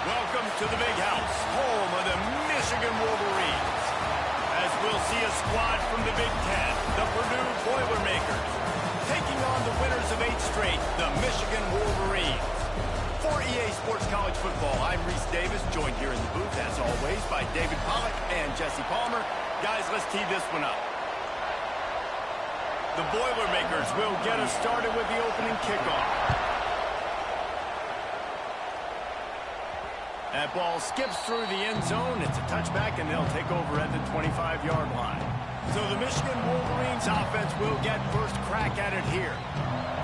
Welcome to the big house, home of the Michigan Wolverines. As we'll see a squad from the Big Ten, the Purdue Boilermakers, taking on the winners of 8 straight, the Michigan Wolverines. For EA Sports College Football, I'm Reese Davis, joined here in the booth, as always, by David Pollack and Jesse Palmer. Guys, let's tee this one up. The Boilermakers will get us started with the opening kickoff. That ball skips through the end zone. It's a touchback, and they'll take over at the 25-yard line. So the Michigan Wolverines offense will get first crack at it here.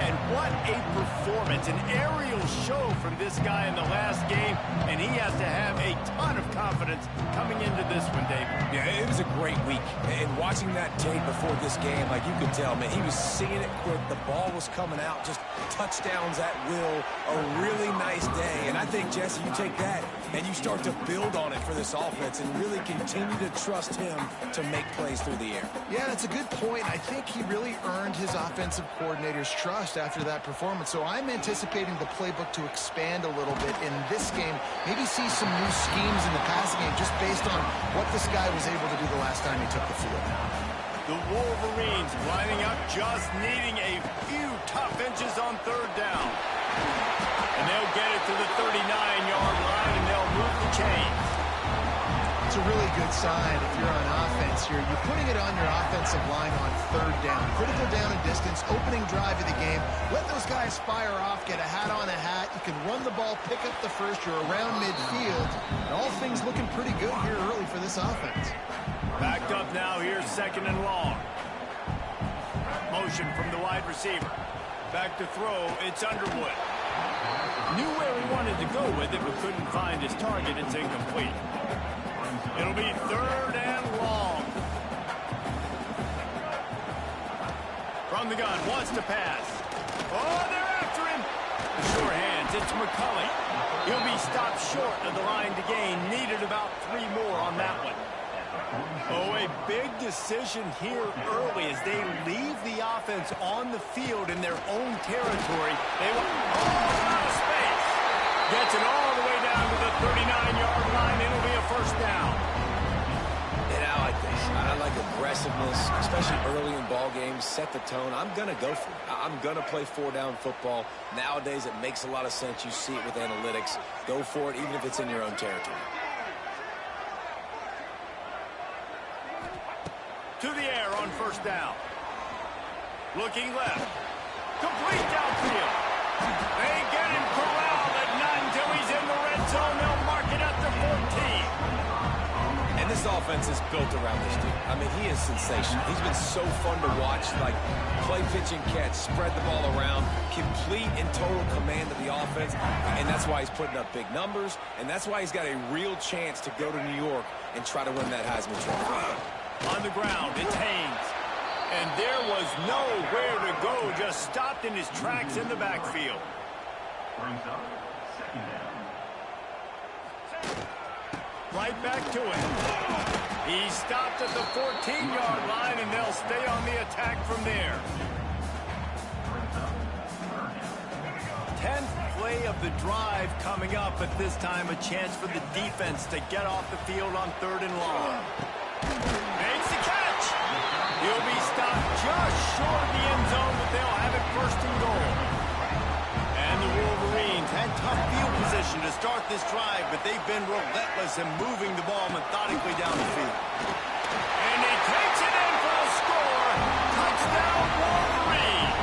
And what a performance, an aerial show from this guy in the last game, and he has to have a ton of confidence coming into this one, David. Yeah, it was a great week, and watching that tape before this game, like you could tell, man, he was seeing it quick, the ball was coming out, just touchdowns at will, a really nice day, and I think, Jesse, you take that, and you start to build on it for this offense and really continue to trust him to make plays through the air. Yeah, that's a good point. I think he really earned his offensive coordinator's trust after that performance. So I'm anticipating the playbook to expand a little bit in this game. Maybe see some new schemes in the passing game just based on what this guy was able to do the last time he took the field. The Wolverines lining up, just needing a few tough inches on third down. And they'll get it to the 39-yard line, and they'll move the chains. It's a really good sign if you're on offense here. You're putting it on your offensive line on third down. Critical down and distance, opening drive of the game. Let those guys fire off, get a hat on a hat. You can run the ball, pick up the first. You're around midfield. And all things looking pretty good here early for this offense. Backed up now, here's second and long. Motion from the wide receiver. Back to throw, it's Underwood. Knew where he wanted to go with it, but couldn't find his target. It's incomplete. It'll be third and long. From the gun, wants to pass. Oh, they're after him. The sure hands, it's McCulley. He'll be stopped short of the line to gain. Needed about 3 more on that one. Oh, a big decision here early as they leave the offense on the field in their own territory. They will out of space. Gets it all the way down to the 39-yard line. It'll be a first down. And I like this. I like aggressiveness, especially early in ball games. Set the tone. I'm going to go for it. I'm going to play 4-down football. Nowadays, it makes a lot of sense. You see it with analytics. Go for it, even if it's in your own territory. To the air on first down. Looking left. Complete downfield. They get him corralled, and not until he's in the red zone. They'll mark it at the 14. And this offense is built around this dude. I mean, he is sensational. He's been so fun to watch, like play, pitch, and catch, spread the ball around, complete and total command of the offense, and that's why he's putting up big numbers, and that's why he's got a real chance to go to New York and try to win that Heisman Trophy. On the ground, it's Haynes. And there was nowhere to go, just stopped in his tracks in the backfield. Right back to him. He stopped at the 14-yard line, and they'll stay on the attack from there. 10th play of the drive coming up, but this time a chance for the defense to get off the field on third and long. Makes the catch. He'll be stopped just short of the end zone, but they'll have it first and goal. And the Wolverines had tough field position to start this drive, but they've been relentless in moving the ball methodically down the field. And he takes it in for a score. Touchdown, Wolverines.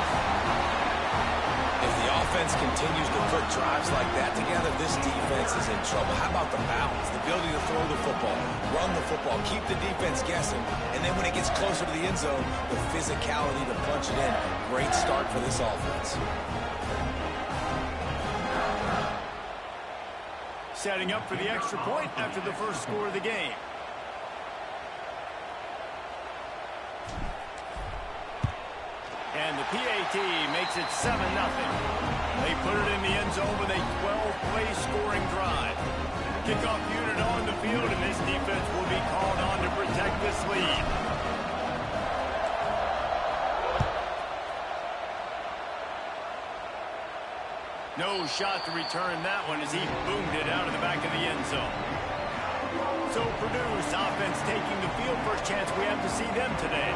If the offense continues to put drives like that together, this defense is in trouble. How about the balance, the ability to throw the football, run the football, keep the defense guessing, and then when it gets closer to the end zone, the physicality to punch it in. Great start for this offense. Setting up for the extra point after the first score of the game. And the PAT makes it 7-0. They put it in the end zone with a 12-play scoring drive. Kickoff unit on the field, and this defense will be called on to protect this lead. No shot to return that one as he boomed it out of the back of the end zone. So Purdue's offense taking the field. First chance we have to see them today.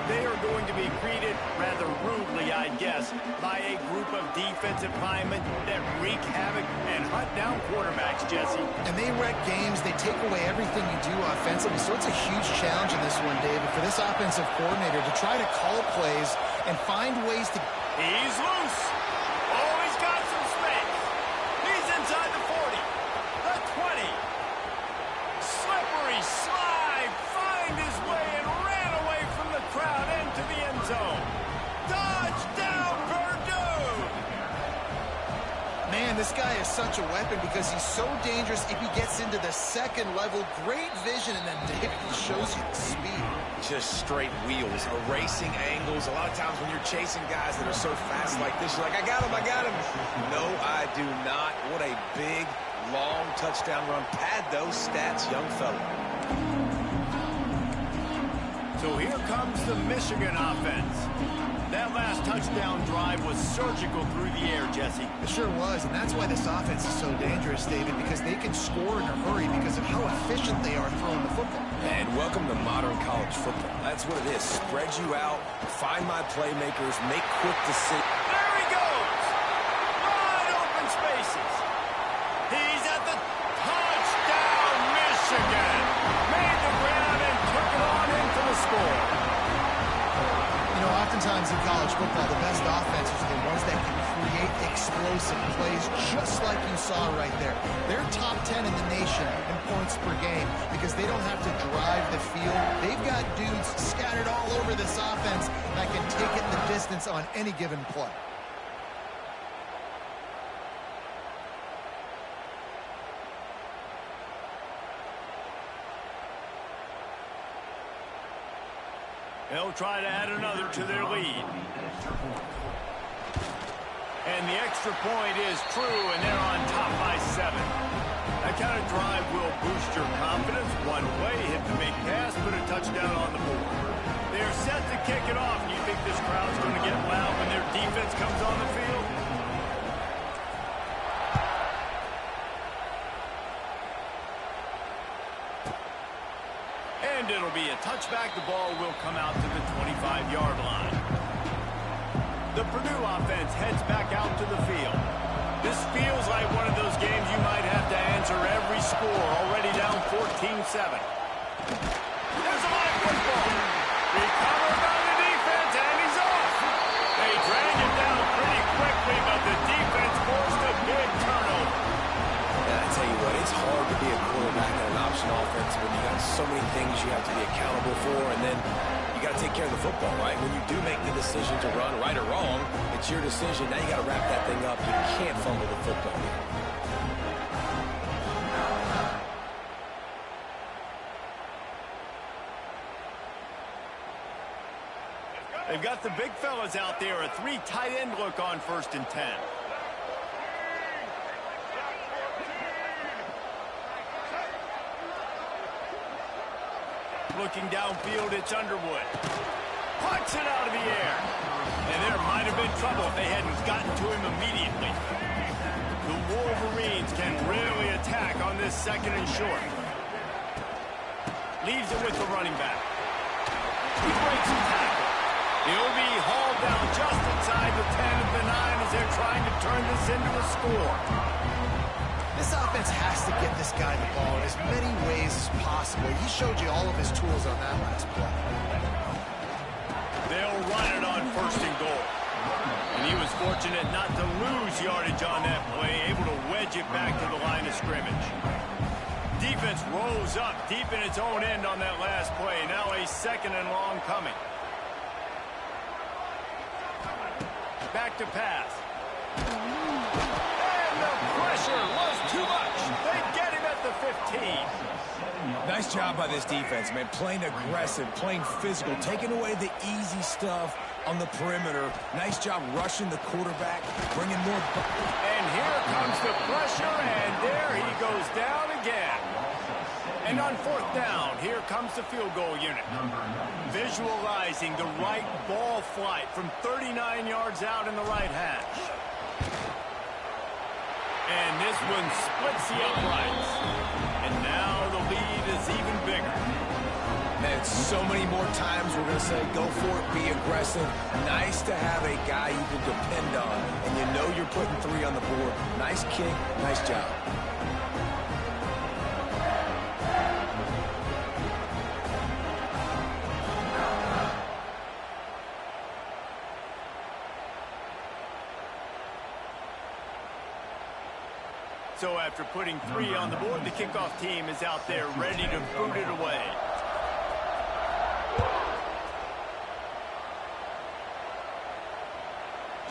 They are going to be greeted rather rudely, I guess, by a group of defensive linemen that wreak havoc and hunt down quarterbacks, Jesse. And they wreck games. They take away everything you do offensively. So it's a huge challenge in this one, David, for this offensive coordinator to try to call plays and find ways to... He's loose. Oh, he's got some space. He's inside the 40, the 20. Slippery slide, find his way and ran away from the crowd into the end zone. Touchdown, Purdue! Man, this guy is such a weapon because he's so dangerous if he gets into the second level. Great vision, and then David shows you the speed. Just straight wheels, erasing angles. A lot of times when you're chasing guys that are so fast like this, you're like, I got him, I got him. No, I do not. What a big, long touchdown run. Pad those stats, young fella. So here comes the Michigan offense. That last touchdown drive was surgical through the air, Jesse. It sure was, and that's why this offense is so dangerous, David, because they can score in a hurry because of how efficient they are throwing the football. And welcome to modern college football. That's what it is. Spread you out, find my playmakers, make quick decisions. There he goes! Wide open spaces. He's at the touchdown, Michigan! Made the grab and took it on in for the score. You know, oftentimes in college football, the best offenses are the ones that can create explosive plays, just like you saw right there. They're top 10 in the nation in points per game because they don't have to drive the field. They've got dudes scattered all over this offense that can take it the distance on any given play. They'll try to add another to their lead. And the extra point is true, and they're on top by 7. That kind of drive will boost your confidence. One play, hit the big pass, put a touchdown on the board. They're set to kick it off. Do you think this crowd's going to get loud when their defense comes on the field? And it'll be a touchback. The ball will come out to the 25-yard line. The Purdue offense heads back out to the field. This feels like one of those games you might have to answer every score. Already down 14-7. There's a live football. Recovered by the defense, and he's off. They drag him down pretty quickly, but the defense forced a big turnover. I tell you what, it's hard to be a quarterback in an option offense when you got so many things you have to be accountable for, and then you got to take care of the football, right? When you do make the decision to run, right or wrong, it's your decision. Now you got to wrap that thing up. You can't fumble the football. They've got the big fellas out there. A 3 tight end look on 1st and 10. Looking downfield, it's Underwood. Puts it out of the air. And there might have been trouble if they hadn't gotten to him immediately. The Wolverines can really attack on this 2nd and short. Leaves it with the running back. He breaks the tackle. He'll be hauled down just inside the 10 at the 9 as they're trying to turn this into a score. This offense has to get this guy the ball in as many ways as possible. He showed you all of his tools on that last play. They'll run it on 1st and goal. And he was fortunate not to lose yardage on that play, able to wedge it back to the line of scrimmage. Defense rose up deep in its own end on that last play. Now a 2nd and long coming. Back to pass. And the pressure was too much. They get him at the 15. Nice job by this defense, man. Playing aggressive, playing physical, taking away the easy stuff on the perimeter. Nice job rushing the quarterback, bringing more... And here comes the pressure, and there he goes down again. And on 4th down, here comes the field goal unit. Visualizing the right ball flight from 39 yards out in the right hash. This one splits the uprights. And now the lead is even bigger. Man, so many more times we're going to say, go for it, be aggressive. Nice to have a guy you can depend on, and you know you're putting 3 on the board. Nice kick, nice job. So after putting 3 on the board, the kickoff team is out there ready to boot it away.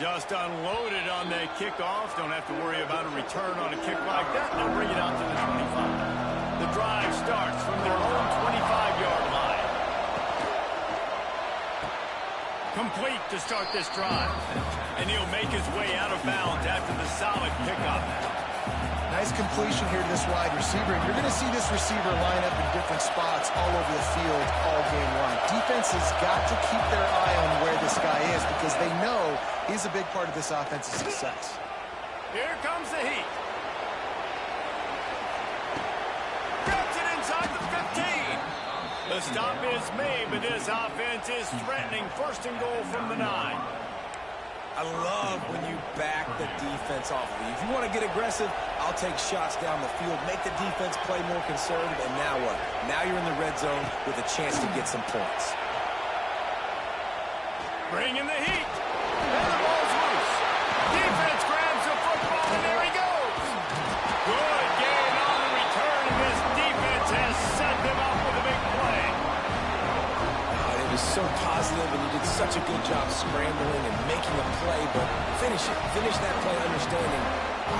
Just unloaded on that kickoff. Don't have to worry about a return on a kick like that. They'll bring it out to the 25. The drive starts from their own 25-yard line. Complete to start this drive. And he'll make his way out of bounds after the solid pickup. Nice completion here to this wide receiver. You're going to see this receiver line up in different spots all over the field all game long. Defense has got to keep their eye on where this guy is because they know he's a big part of this offense's success. Here comes the heat. Grabs it inside the 15. The stop is made, but this offense is threatening. First and goal from the 9. I love when you back the defense off of you. If you want to get aggressive, I'll take shots down the field, make the defense play more conservative, and now what? Now you're in the red zone with a chance to get some points. Bringing the heat. And the ball's loose. Defense grabs the football, and there he goes. Good gain on the return, and this defense has set them up with a big play. It was so positive, and you did such a good job scrambling and making a play, but finish it. Finish that play understanding,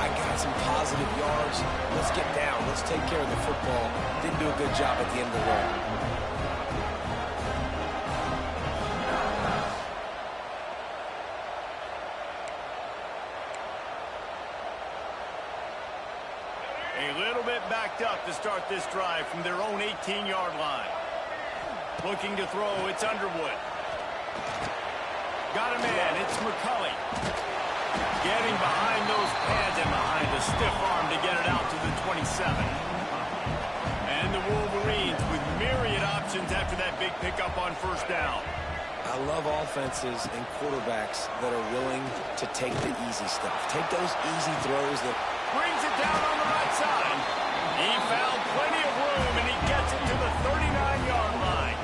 I got some positive yards. Let's get down. Let's take care of the football. Didn't do a good job at the end of the road. A little bit backed up to start this drive from their own 18-yard line. Looking to throw, it's Underwood. Got a man, it's McCulley. Getting behind those pads and behind the stiff arm to get it out to the 27. And the Wolverines with myriad options after that big pickup on first down. I love offenses and quarterbacks that are willing to take the easy stuff. Take those easy throws that... Brings it down on the right side. He found plenty of room, and he gets it to the 39-yard line.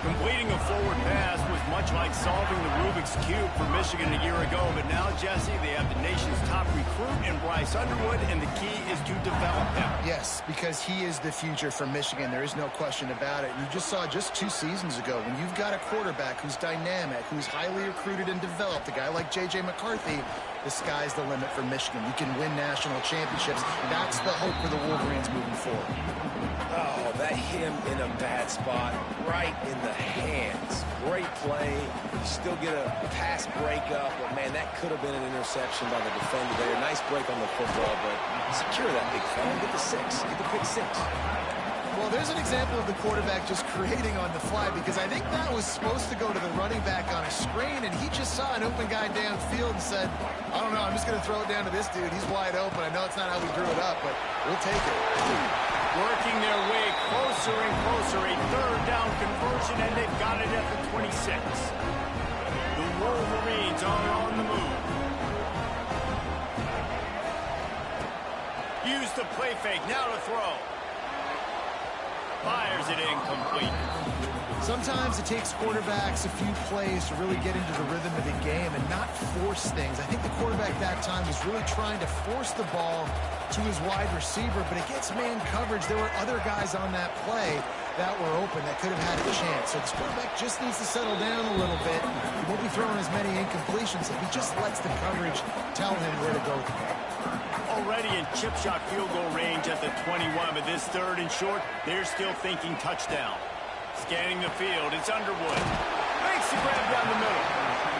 Completing a forward pass was much like solving the Rubik's Cube for Michigan a year ago, but now, Jesse, they have the nation's top recruit in Bryce Underwood, and the key is to develop him. Yes, because he is the future for Michigan. There is no question about it. You just saw just 2 seasons ago when you've got a quarterback who's dynamic, who's highly recruited and developed, a guy like J.J. McCarthy, the sky's the limit for Michigan. You can win national championships. That's the hope for the Wolverines moving forward. Oh, that hit him in a bad spot, right in the hands. Great play. You still get a pass breakup, but, man, that could have been an interception by the defender there. Nice break on the football, but secure that big fella. Get the 6. Get the pick 6. Well, there's an example of the quarterback just creating on the fly because I think that was supposed to go to the running back on a screen, and he just saw an open guy downfield and said, I don't know, I'm just going to throw it down to this dude. He's wide open. I know it's not how we drew it up, but we'll take it. Working their way closer and closer, a third down conversion, and they've got it at the 26. The Wolverines are on the move. Use the play fake, now to throw. Fires it incomplete. Sometimes it takes quarterbacks a few plays to really get into the rhythm of the game and not force things. I think the quarterback that time was really trying to force the ball to his wide receiver, but against man coverage, there were other guys on that play that were open that could have had a chance. So this quarterback just needs to settle down a little bit. He won't be throwing as many incompletions if he just lets the coverage tell him where to go with the ball. Already in chip shot field goal range at the 21, but this third and short, they're still thinking touchdown. Scanning the field, it's Underwood. Makes the grab down the middle.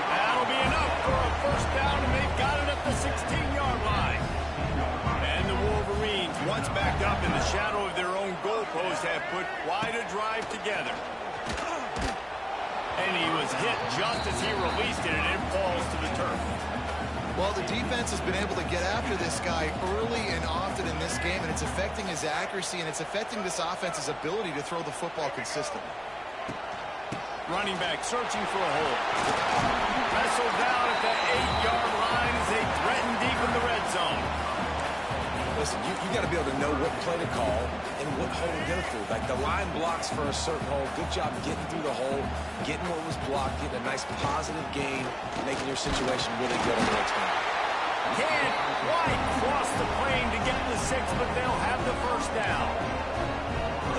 That'll be enough for a first down, and they've got it at the 16-yard line. And the Wolverines, once backed up in the shadow of their own goalpost, have put quite a drive together. And he was hit just as he released it, and it falls to the turf. Well, the defense has been able to get after this guy early and often in this game, and it's affecting his accuracy, and it's affecting this offense's ability to throw the football consistently. Running back searching for a hole. Wrestled down at the 8-yard line as they threaten deep in the red zone. Listen, you got to be able to know what play to call and what hole to go through. Like the line blocks for a certain hole. Good job getting through the hole, getting what was blocked, getting a nice positive gain, making your situation really good on the next one. Can't quite cross the plane to get the 6, but they'll have the first down.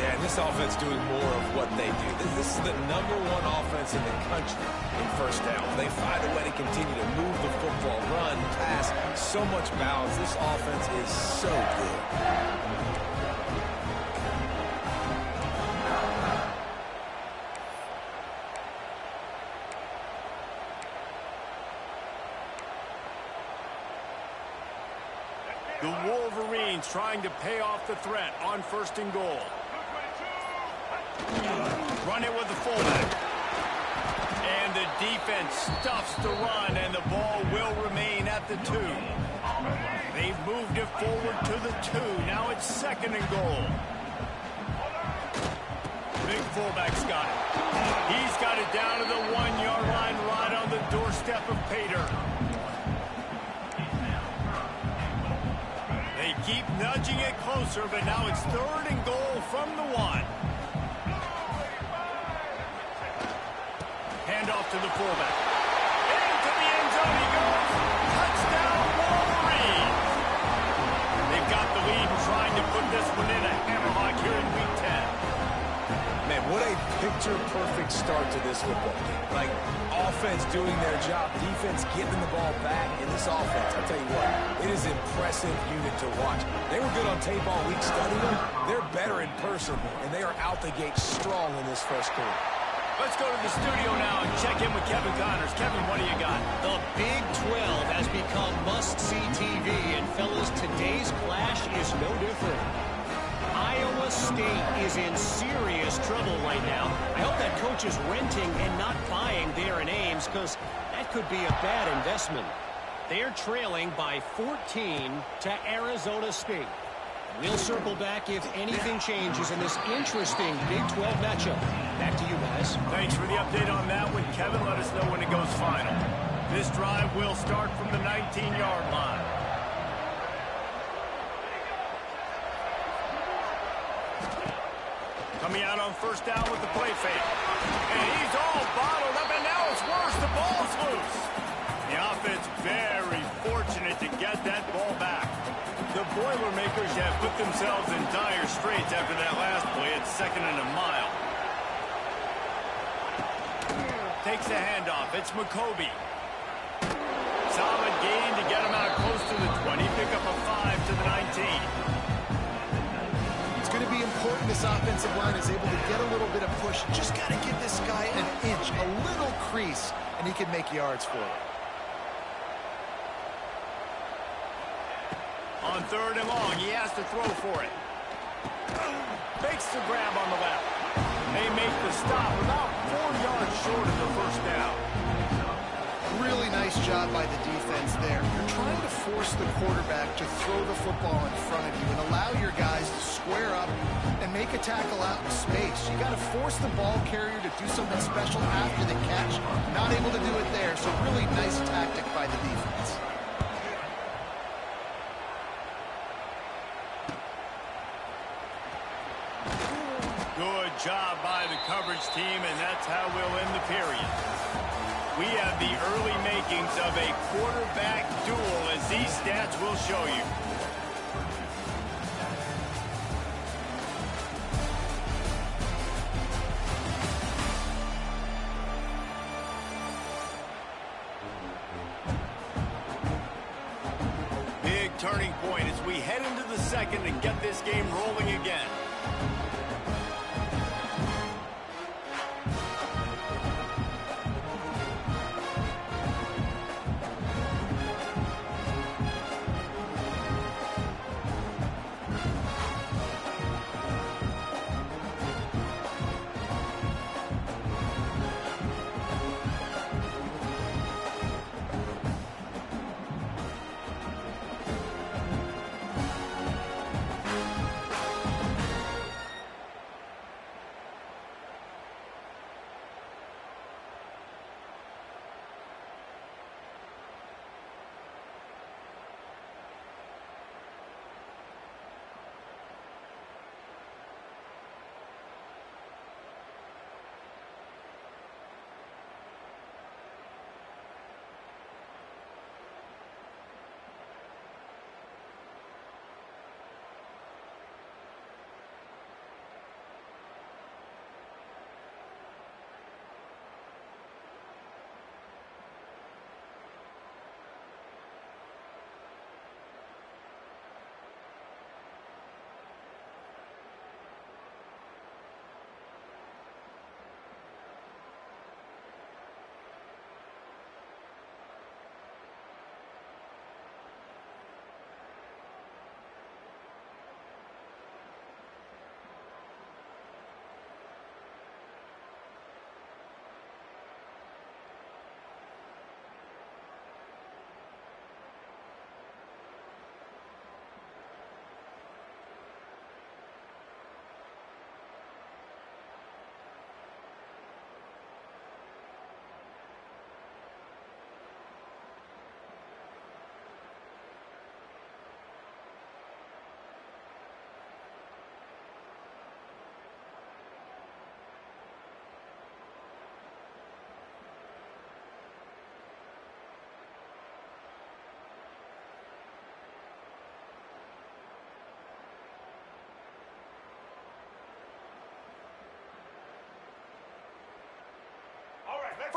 Yeah, and this offense doing more of what they do. This is the #1 offense in the country in first down. They find a way to continue to move the football, run, pass, so much balance. This offense is so good. The Wolverines trying to pay off the threat on 1st and goal. Run it with the fullback. And the defense stuffs the run, and the ball will remain at the 2. They've moved it forward to the 2. Now it's 2nd and goal. Big fullback's got it. He's got it down to the 1-yard line, right on the doorstep of Pater. They keep nudging it closer, but now it's 3rd and goal from the 1. Handoff to the fullback. Into the end zone he goes. Touchdown, Wolverines. They've got the lead and trying to put this one in a hammerlock here in Week 10. Man, what a picture-perfect start to this football game. Like, offense doing their job, defense getting the ball back, and this offense, I'll tell you what, it is an impressive unit to watch. They were good on tape all week studying them. They're better in person, and they are out the gate strong in this first quarter. Let's go to the studio now and check in with Kevin Connors. Kevin, what do you got? The Big 12 has become must-see TV, and fellas, today's clash is no different. Iowa State is in serious trouble right now. I hope that coach is renting and not buying there in Ames, because that could be a bad investment. They're trailing by 14 to Arizona State. We'll circle back if anything changes in this interesting Big 12 matchup. Back to you guys. Thanks for the update on that one, Kevin. Let us know when it goes final. This drive will start from the 19-yard line. Coming out on 1st down with the play fake. And he's all bottled up, and now it's worse. The ball's loose. The offense very fortunate to get that ball back. The Boilermakers have put themselves in dire straits after that last play at 2nd and a mile. Takes the handoff. It's McCoby. Solid gain to get him out close to the 20. Pick up a 5 to the 19. It's going to be important this offensive line is able to get a little bit of push. Just got to give this guy an inch, a little crease, and he can make yards for it. On 3rd and long, he has to throw for it. Makes the grab on the left. They make the stop about 4 yards short of the 1st down. Really nice job by the defense there. You're trying to force the quarterback to throw the football in front of you and allow your guys to square up and make a tackle out in space. You got to force the ball carrier to do something special after the catch. Not able to do it there, so really nice tactic by the defense. Good job by the coverage team, and that's how we'll end the period. We have the early makings of a quarterback duel, as these stats will show you. Big turning point as we head into the 2nd and get this game rolling again.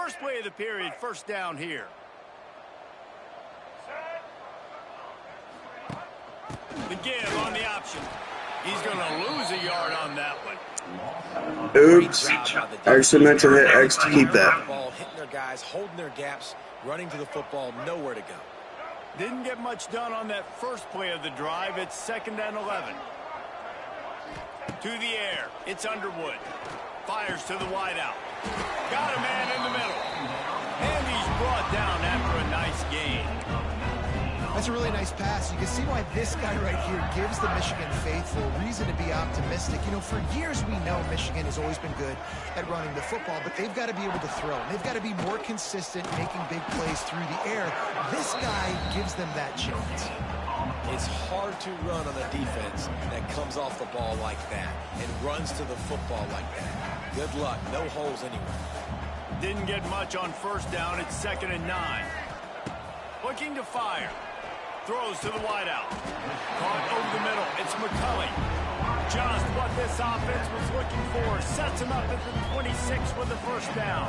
First play of the period, first down here. The give on the option. He's going to lose a yard on that one. Oops. I actually meant to hit X to keep that. Ball hitting their guys, holding their gaps, running to the football, nowhere to go. Didn't get much done on that first play of the drive. It's 2nd and 11. To the air. It's Underwood. Fires to the wideout. Got a man in the middle. And he's brought down after a nice gain. That's a really nice pass. You can see why this guy right here gives the Michigan faithful reason to be optimistic. You know, for years we know Michigan has always been good at running the football, but they've got to be able to throw. They've got to be more consistent making big plays through the air. This guy gives them that chance. It's hard to run on a defense that comes off the ball like that and runs to the football like that. Good luck. No holes anywhere. Didn't get much on first down. It's 2nd and 9. Looking to fire. Throws to the wideout. Caught over the middle. It's McCulley. Just what this offense was looking for. Sets him up at the 26 with the first down.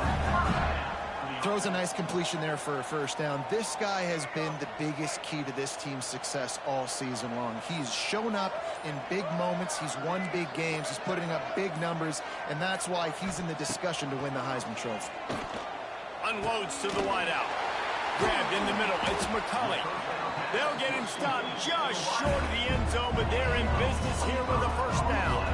Throws a nice completion there for a first down. This guy has been the biggest key to this team's success all season long. He's shown up in big moments. He's won big games. He's putting up big numbers, and that's why he's in the discussion to win the Heisman Trophy. Unloads to the wideout. Grabbed in the middle. It's McCulley. They'll get him stopped just short of the end zone, but they're in business here with a first down.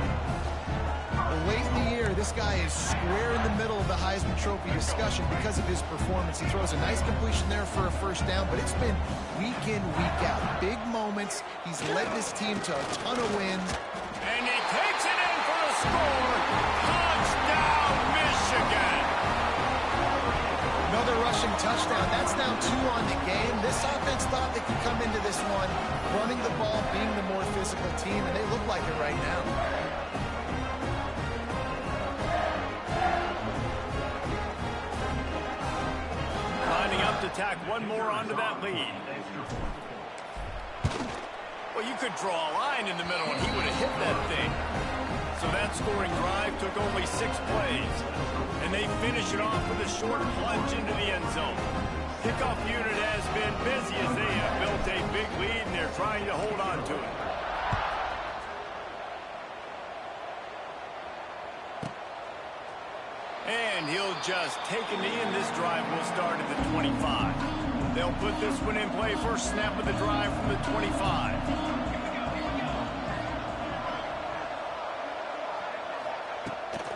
Late in the year, this guy is square in the middle of the Heisman Trophy discussion because of his performance. He throws a nice completion there for a first down, but it's been week in, week out. Big moments. He's led this team to a ton of wins. And he takes it in for a score. Touchdown, Michigan. Another rushing touchdown. That's now 2 on the game. This offense thought they could come into this one running the ball, being the more physical team, and they look like it right now. Lining up to tack one more onto that lead. Well, you could draw a line in the middle, and he would have hit that thing. So that scoring drive took only 6 plays. And they finish it off with a short plunge into the end zone. Kickoff unit has been busy as they have built a big lead, and they're trying to hold on to it. And he'll just take a knee, and this drive will start at the 25. They'll put this one in play first snap of the drive from the 25.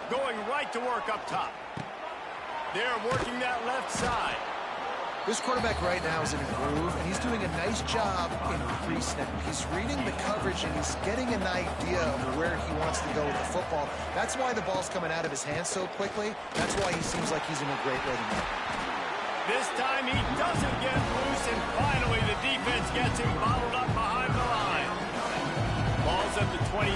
Going right to work up top. They're working that left side. This quarterback right now is in a groove, and he's doing a nice job in pre-snap. He's reading the coverage, and he's getting an idea of where he wants to go with the football. That's why the ball's coming out of his hands so quickly. That's why he seems like he's in a great rhythm. This time he doesn't get loose, and finally the defense gets him bottled up behind the line. Ball's at the 29.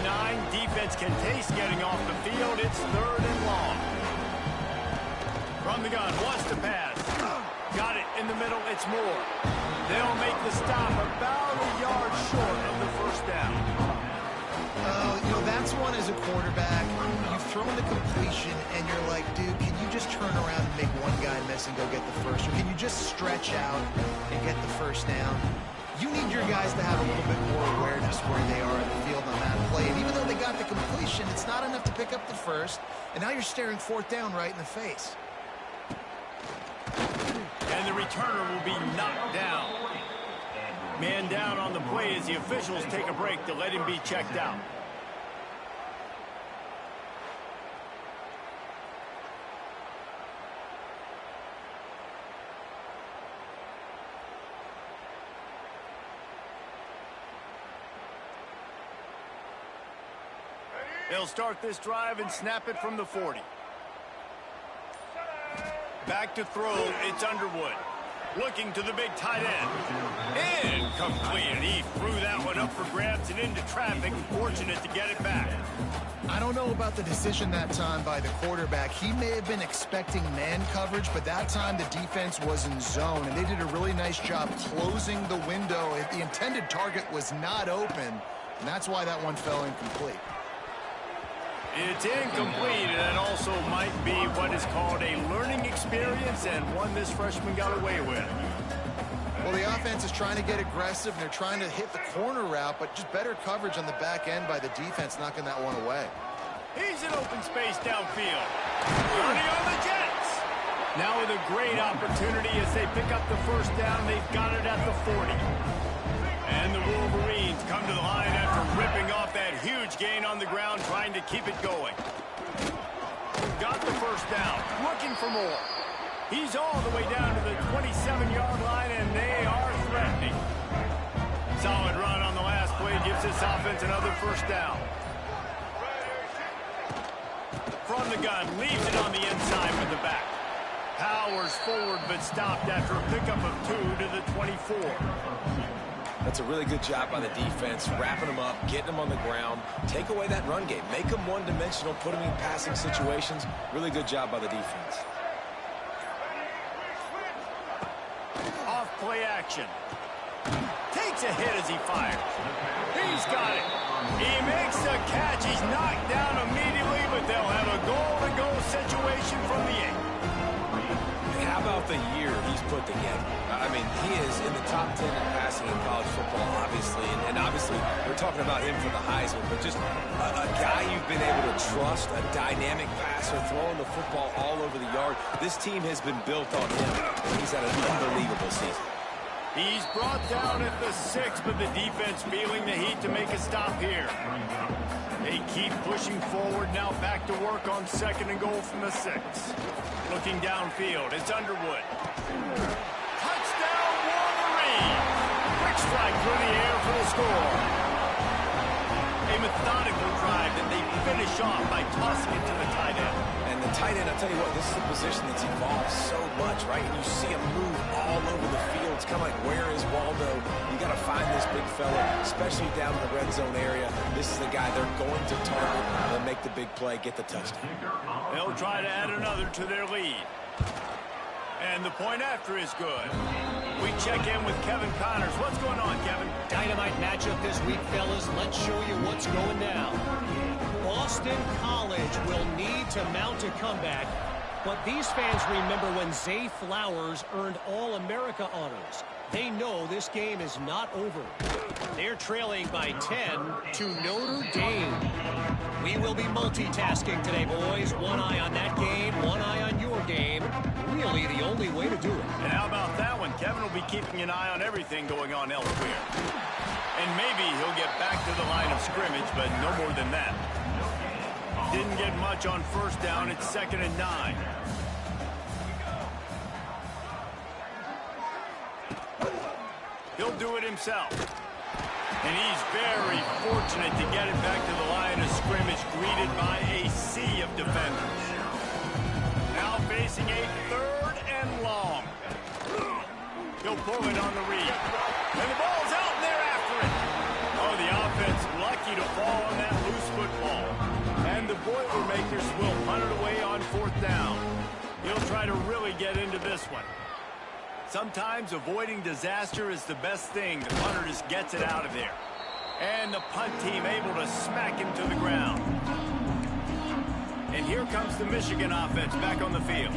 Defense can taste getting off the field. It's 3rd and long. From the gun, wants to pass. Got it in the middle. It's Moore. They'll make the stop about a yard short of the first down. You know, that's one as a quarterback. You've thrown the completion, and you're like, dude, can you just turn around and make one guy miss and go get the first? Or can you just stretch out and get the first down? You need your guys to have a little bit more awareness where they are in the field on that play. And even though they got the completion, it's not enough to pick up the first. And now you're staring 4th down right in the face. And the returner will be knocked down. Man down on the play as the officials take a break to let him be checked out. They'll start this drive and snap it from the 40. Back to throw, it's Underwood. Looking to the big tight end. Incomplete, and he threw that one up for grabs and into traffic. Fortunate to get it back. I don't know about the decision that time by the quarterback. He may have been expecting man coverage, but that time the defense was in zone, and they did a really nice job closing the window. The intended target was not open, and that's why that one fell incomplete. It's incomplete, and it also might be what is called a learning experience, and one this freshman got away with. Well, the offense is trying to get aggressive, and they're trying to hit the corner route, but just better coverage on the back end by the defense, knocking that one away. He's in open space downfield. Running on the Jets. Now with a great opportunity as they pick up the first down. They've got it at the 40. And the Wolverines come to the line after ripping off that huge gain on the ground, trying to keep it going. Got the first down, looking for more. He's all the way down to the 27-yard line, and they are threatening. Solid run on the last play gives this offense another first down. From the gun, leaves it on the inside with the back. Powers forward, but stopped after a pickup of 2 to the 24. That's a really good job by the defense, wrapping them up, getting them on the ground, take away that run game, make them one-dimensional, put them in passing situations. Really good job by the defense. Off play action. Takes a hit as he fires. He's got it. He makes the catch. He's knocked down immediately, but they'll have a goal-to-go situation from the 8. How about the year he's put together? I mean, he is in the top 10 in passing in college football, obviously. And obviously, we're talking about him for the Heisman, but just a guy you've been able to trust, a dynamic passer, throwing the football all over the yard. This team has been built on him, and he's had an unbelievable season. He's brought down at the 6, but the defense feeling the heat to make a stop here. They keep pushing forward, now back to work on 2nd and goal from the 6. Looking downfield, it's Underwood. Touchdown, Wolverine! Quick strike through the air for the score. A methodical drive that they finish off by tossing it to the tight end. And the tight end, I'll tell you what, this is a position that's evolved so much, right? And you see him move all over the field. It's kind of like, where is Waldo? You got to find this big fella, especially down in the red zone area. This is the guy they're going to target. They'll make the big play, get the touchdown. They'll try to add another to their lead. And the point after is good. We check in with Kevin Connors. What's going on, Kevin? Dynamite matchup this week, fellas. Let's show you what's going down. Boston College will need to mount a comeback, but these fans remember when Zay Flowers earned All-America honors. They know this game is not over. They're trailing by 10 to Notre Dame. We will be multitasking today, boys. One eye on that game, one eye on your game. Really the only way to do it. And how about that one? Kevin will be keeping an eye on everything going on elsewhere. And maybe he'll get back to the line of scrimmage, but no more than that. Didn't get much on first down. It's 2nd and 9. He'll do it himself. And he's very fortunate to get it back to the line of scrimmage, greeted by a sea of defenders. Now facing a 3rd and long. He'll pull it on the read. And the ball's out, and they're after it. Oh, the offense lucky to fall on that loose football. And the Boilermakers will punt it away on 4th down. He'll try to really get into this one. Sometimes avoiding disaster is the best thing. The punter just gets it out of there. And the punt team able to smack him to the ground. And here comes the Michigan offense back on the field.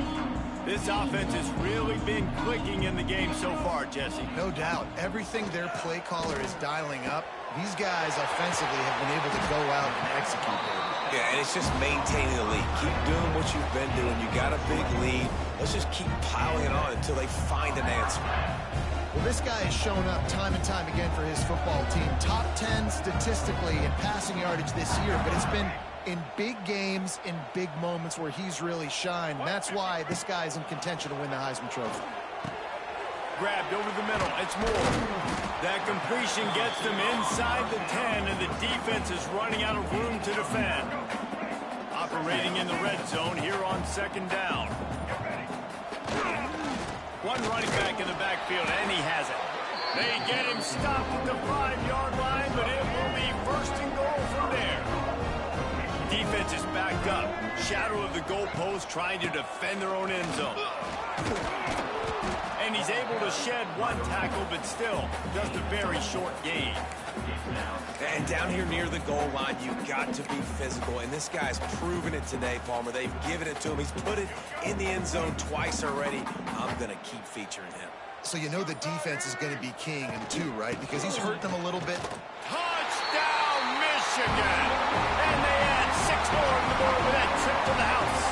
This offense has really been clicking in the game so far, Jesse. No doubt. Everything their play caller is dialing up, these guys offensively have been able to go out and execute. Yeah, and it's just maintaining the lead. Keep doing what you've been doing. You got a big lead. Let's just keep piling it on until they find an answer. Well, this guy has shown up time and time again for his football team. Top 10 statistically in passing yardage this year, but it's been in big games, in big moments where he's really shined. And that's why this guy's in contention to win the Heisman Trophy. Grabbed over the middle. It's Moore. That completion gets them inside the 10, and the defense is running out of room to defend. Operating in the red zone here on 2nd down. One running back in the backfield, and he has it. They get him stopped at the 5-yard line, but it will be 1st and goal from there. Defense is backed up. Shadow of the goalpost trying to defend their own end zone. And he's able to shed one tackle, but still just a very short gain. And down here near the goal line, you've got to be physical. And this guy's proven it today, Palmer. They've given it to him. He's put it in the end zone twice already. I'm going to keep featuring him. So you know the defense is going to be king in two, right? Because he's hurt them a little bit. Touchdown, Michigan! And they add 6 more on the board with that trip to the house.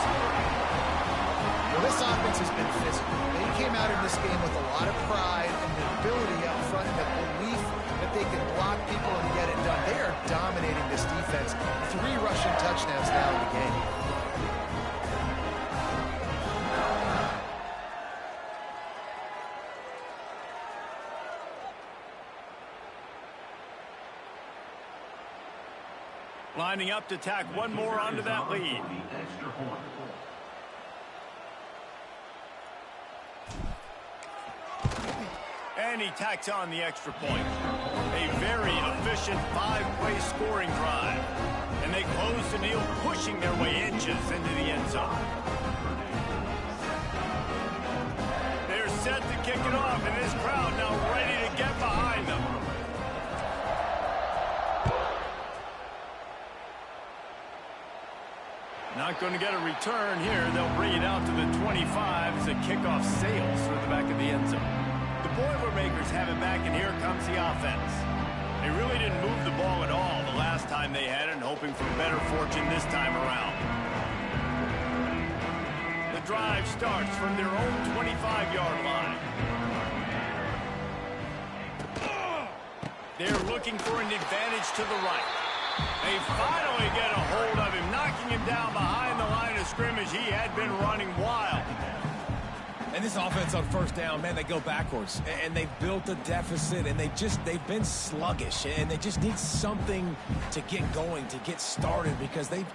Well, this offense has been physical. They came out in this game with a lot of pride and the ability up front and the belief that they can block people and get it done. They are dominating this defense. 3 rushing touchdowns now in the game. Lining up to tack one more onto that lead. And he tacks on the extra point. A very efficient 5-play scoring drive. And they close the deal, pushing their way inches into the end zone. They're set to kick it off, and this crowd now ready to get behind them. Not going to get a return here. They'll bring it out to the 25 as the kickoff sails through the back of the end zone. The Boilermakers have it back, and here comes the offense. They really didn't move the ball at all the last time they had it, and hoping for better fortune this time around. The drive starts from their own 25-yard line. They're looking for an advantage to the right. They finally get a hold of him, knocking him down behind the line of scrimmage. He had been running wild. And this offense on first down, man, they go backwards. And they've built a deficit, and they've been sluggish. And they just need something to get going, to get started, because they've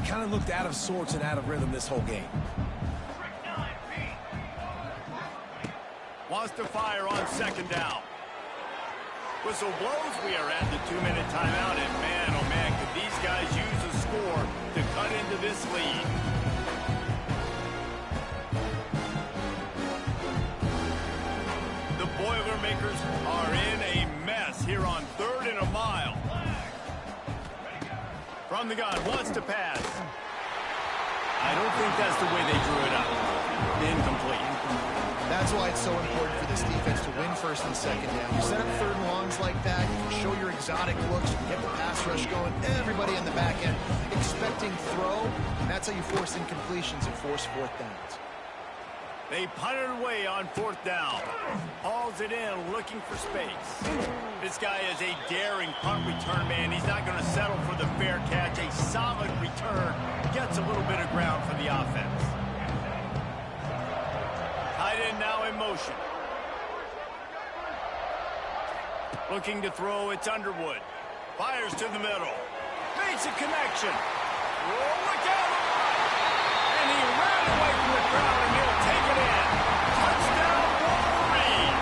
kind of looked out of sorts and out of rhythm this whole game. Wants to fire on second down. Whistle blows. We are at the 2-minute timeout, and man, oh man, could these guys use a score to cut into this lead. The Boilermakers are in a mess here on 3rd and a mile. From the gun, wants to pass. I don't think that's the way they drew it up. Incomplete. That's why it's so important for this defense to win first and second down. You set up 3rd and longs like that, you can show your exotic looks, you can get the pass rush going, everybody in the back end expecting throw, and that's how you force incompletions and force 4th downs. They punt it away on 4th down. Hauls it in, looking for space. This guy is a daring punt return man. He's not going to settle for the fair catch. A solid return gets a little bit of ground for the offense. Tight end now in motion. Looking to throw, it's Underwood. Fires to the middle. Makes a connection. Oh, look out! And he ran away from the crowd, and he'll take it in. Touchdown, Wolverine!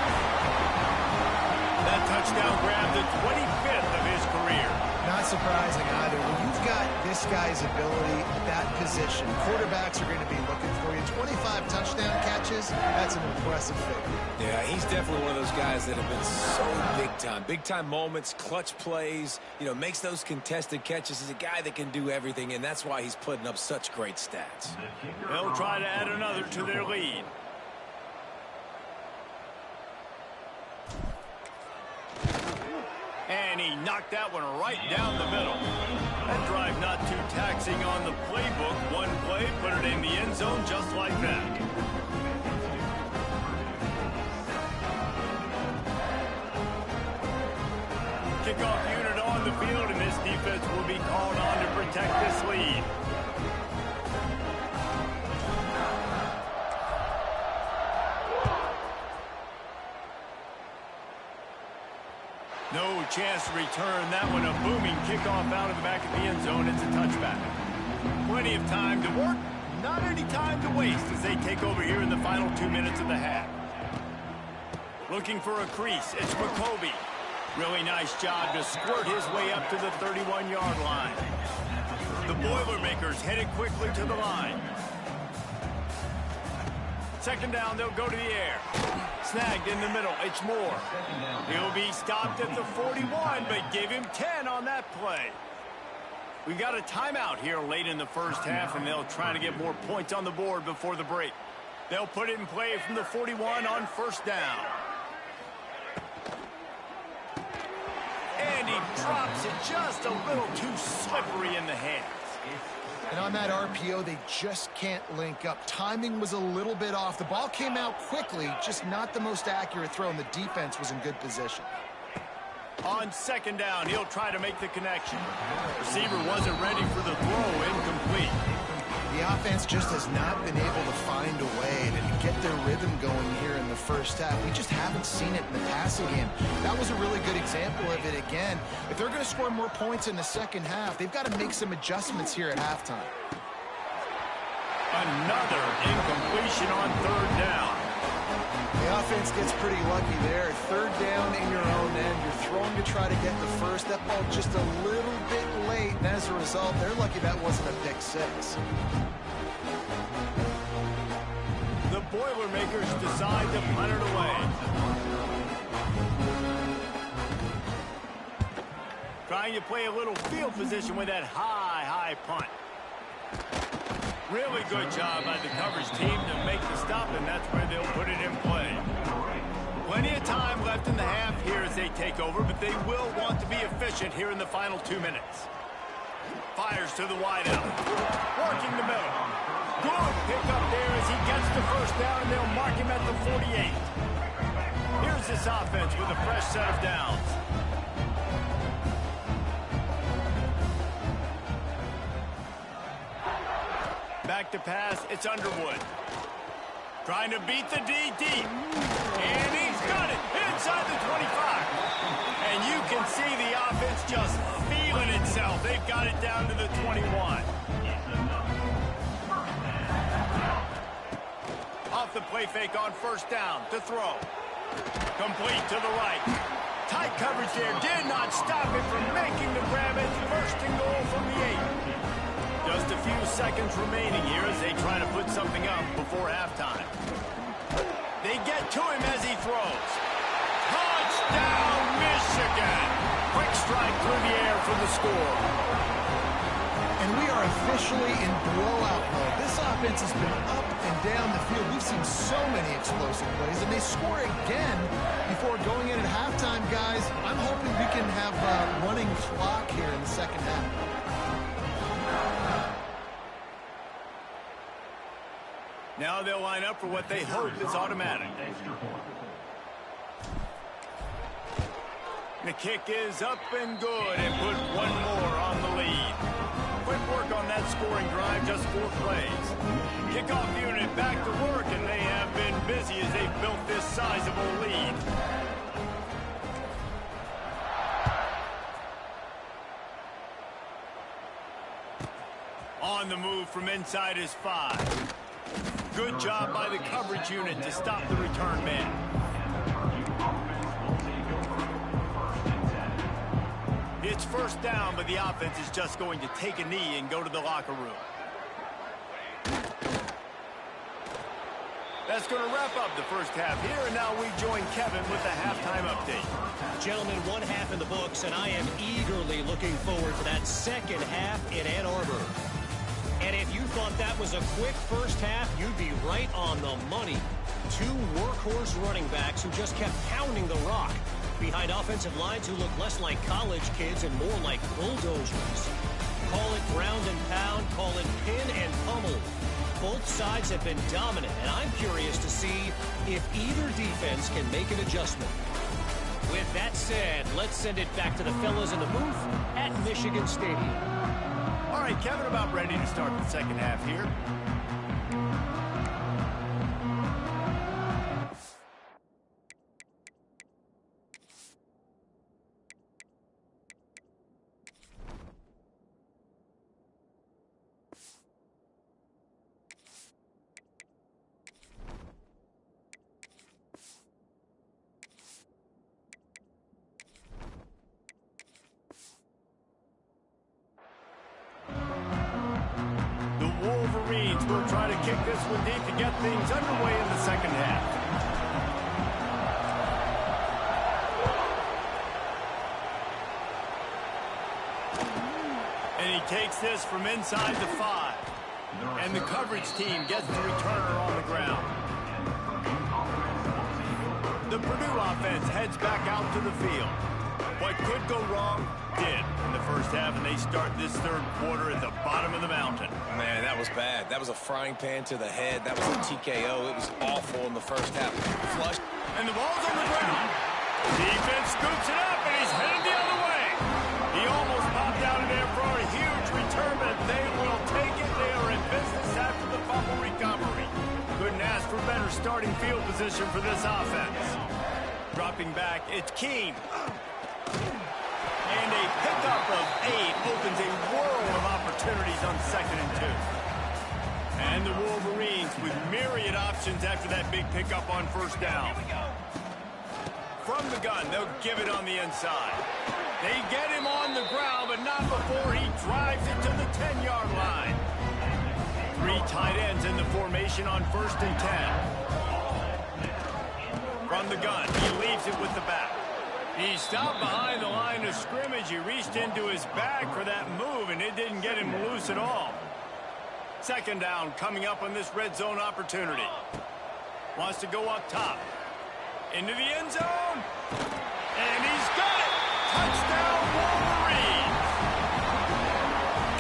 That touchdown grabbed the 25th of his career. Not surprising either. When you've got this guy's ability at that position, quarterbacks are going to be looking for you. 25 touchdown catches, that's an impressive figure. Yeah, he's definitely one of those guys that have been so big time. Big time moments, clutch plays, makes those contested catches. He's a guy that can do everything, and that's why he's putting up such great stats. They'll try to add another to their lead. And he knocked that one right down the middle. That drive not too taxing on the playbook. One play, put it in the end zone just like that. Kickoff unit on the field, and this defense will be called on to protect this lead. No chance to return that one. A booming kickoff out of the back of the end zone. It's a touchback. Plenty of time to work. Not any time to waste as they take over here in the final 2 minutes of the half. Looking for a crease. It's McCoby. Really nice job to squirt his way up to the 31-yard line. The Boilermakers headed quickly to the line. Second down, they'll go to the air. Snagged in the middle, it's Moore. He'll be stopped at the 41, but give him 10 on that play. We got a timeout here late in the first half, and they'll try to get more points on the board before the break. They'll put it in play from the 41 on first down. And he drops it just a little too slippery in the hands. And on that RPO, they just can't link up. Timing was a little bit off. The ball came out quickly, just not the most accurate throw, and the defense was in good position. On second down, he'll try to make the connection. Receiver wasn't ready for the throw, incomplete. The offense just has not been able to find a way to get their rhythm going here in the first half. We just haven't seen it in the passing game. That was a really good example of it again. If they're going to score more points in the second half, they've got to make some adjustments here at halftime. Another incompletion on third down. The offense gets pretty lucky there. Third down in your own end. You're throwing to try to get the first. That ball just a little bit late, and as a result, they're lucky that wasn't a pick six. The Boilermakers decide to punt it away. Trying to play a little field position with that high punt. Really good job by the coverage team to make the stop, and that's where they'll put it in play. Plenty of time left in the half here as they take over, but they will want to be efficient here in the final 2 minutes. Fires to the wideout. Working the middle. Good pick up there as he gets the first down, and they'll mark him at the 48. Here's this offense with a fresh set of downs. Back to pass, it's Underwood. Trying to beat the D deep. And he's got it inside the 25. And you can see the offense just feeling itself. They've got it down to the 21. Off the play fake on first down to throw. Complete to the right. Tight coverage there did not stop him from making the grab. It's first and goal from the 8. Just a few seconds remaining here as they try to put something up before halftime. They get to him as he throws. Touchdown, Michigan! Quick strike through the air for the score. And we are officially in blowout mode. This offense has been up and down the field. We've seen so many explosive plays, and they score again before going in at halftime, guys. I'm hoping we can have a running clock here in the second half. Now they'll line up for what they hope is automatic. The kick is up and good, and put one more on the lead. Quick work on that scoring drive, just 4 plays. Kickoff unit back to work, and they have been busy as they've built this sizable lead. On the move from inside his 5. Good job by the coverage unit to stop the return man. It's first down, but the offense is just going to take a knee and go to the locker room. That's going to wrap up the first half here, and now we join Kevin with the halftime update. Gentlemen, one half in the books, and I am eagerly looking forward to that second half in Ann Arbor. And if you thought that was a quick first half, you'd be right on the money. 2 workhorse running backs who just kept pounding the rock behind offensive lines who look less like college kids and more like bulldozers. Call it ground and pound, call it pin and pummel. Both sides have been dominant, and I'm curious to see if either defense can make an adjustment. With that said, let's send it back to the fellas in the booth at Michigan Stadium. All right, Kevin, about ready to start the second half here. Wolverines will try this one deep to get things underway in the second half. And he takes this from inside the 5. And the coverage team gets the returner on the ground. The Purdue offense heads back out to the field. What could go wrong did in the first half, and they start this third quarter at the bottom of the mountain. Man, that was bad. That was a frying pan to the head. That was a TKO. It was awful in the first half. Flush. And the ball's on the ground. Defense scoops it up, and he's headed the other way. He almost popped out of there for a huge return, but they will take it. They are in business after the fumble recovery. Couldn't ask for better starting field position for this offense. Dropping back, it's Keene. And a pickup of 8 opens a world of opportunities on 2nd and 2. And the Wolverines with myriad options after that big pickup on first down. From the gun, they'll give it on the inside. They get him on the ground, but not before he drives it to the 10-yard line. 3 tight ends in the formation on 1st and 10. From the gun, he leaves it with the back. He stopped behind the line of scrimmage. He reached into his bag for that move, and it didn't get him loose at all. 2nd down coming up on this red zone opportunity. Wants to go up top. Into the end zone. And he's got it. Touchdown, Wolverines.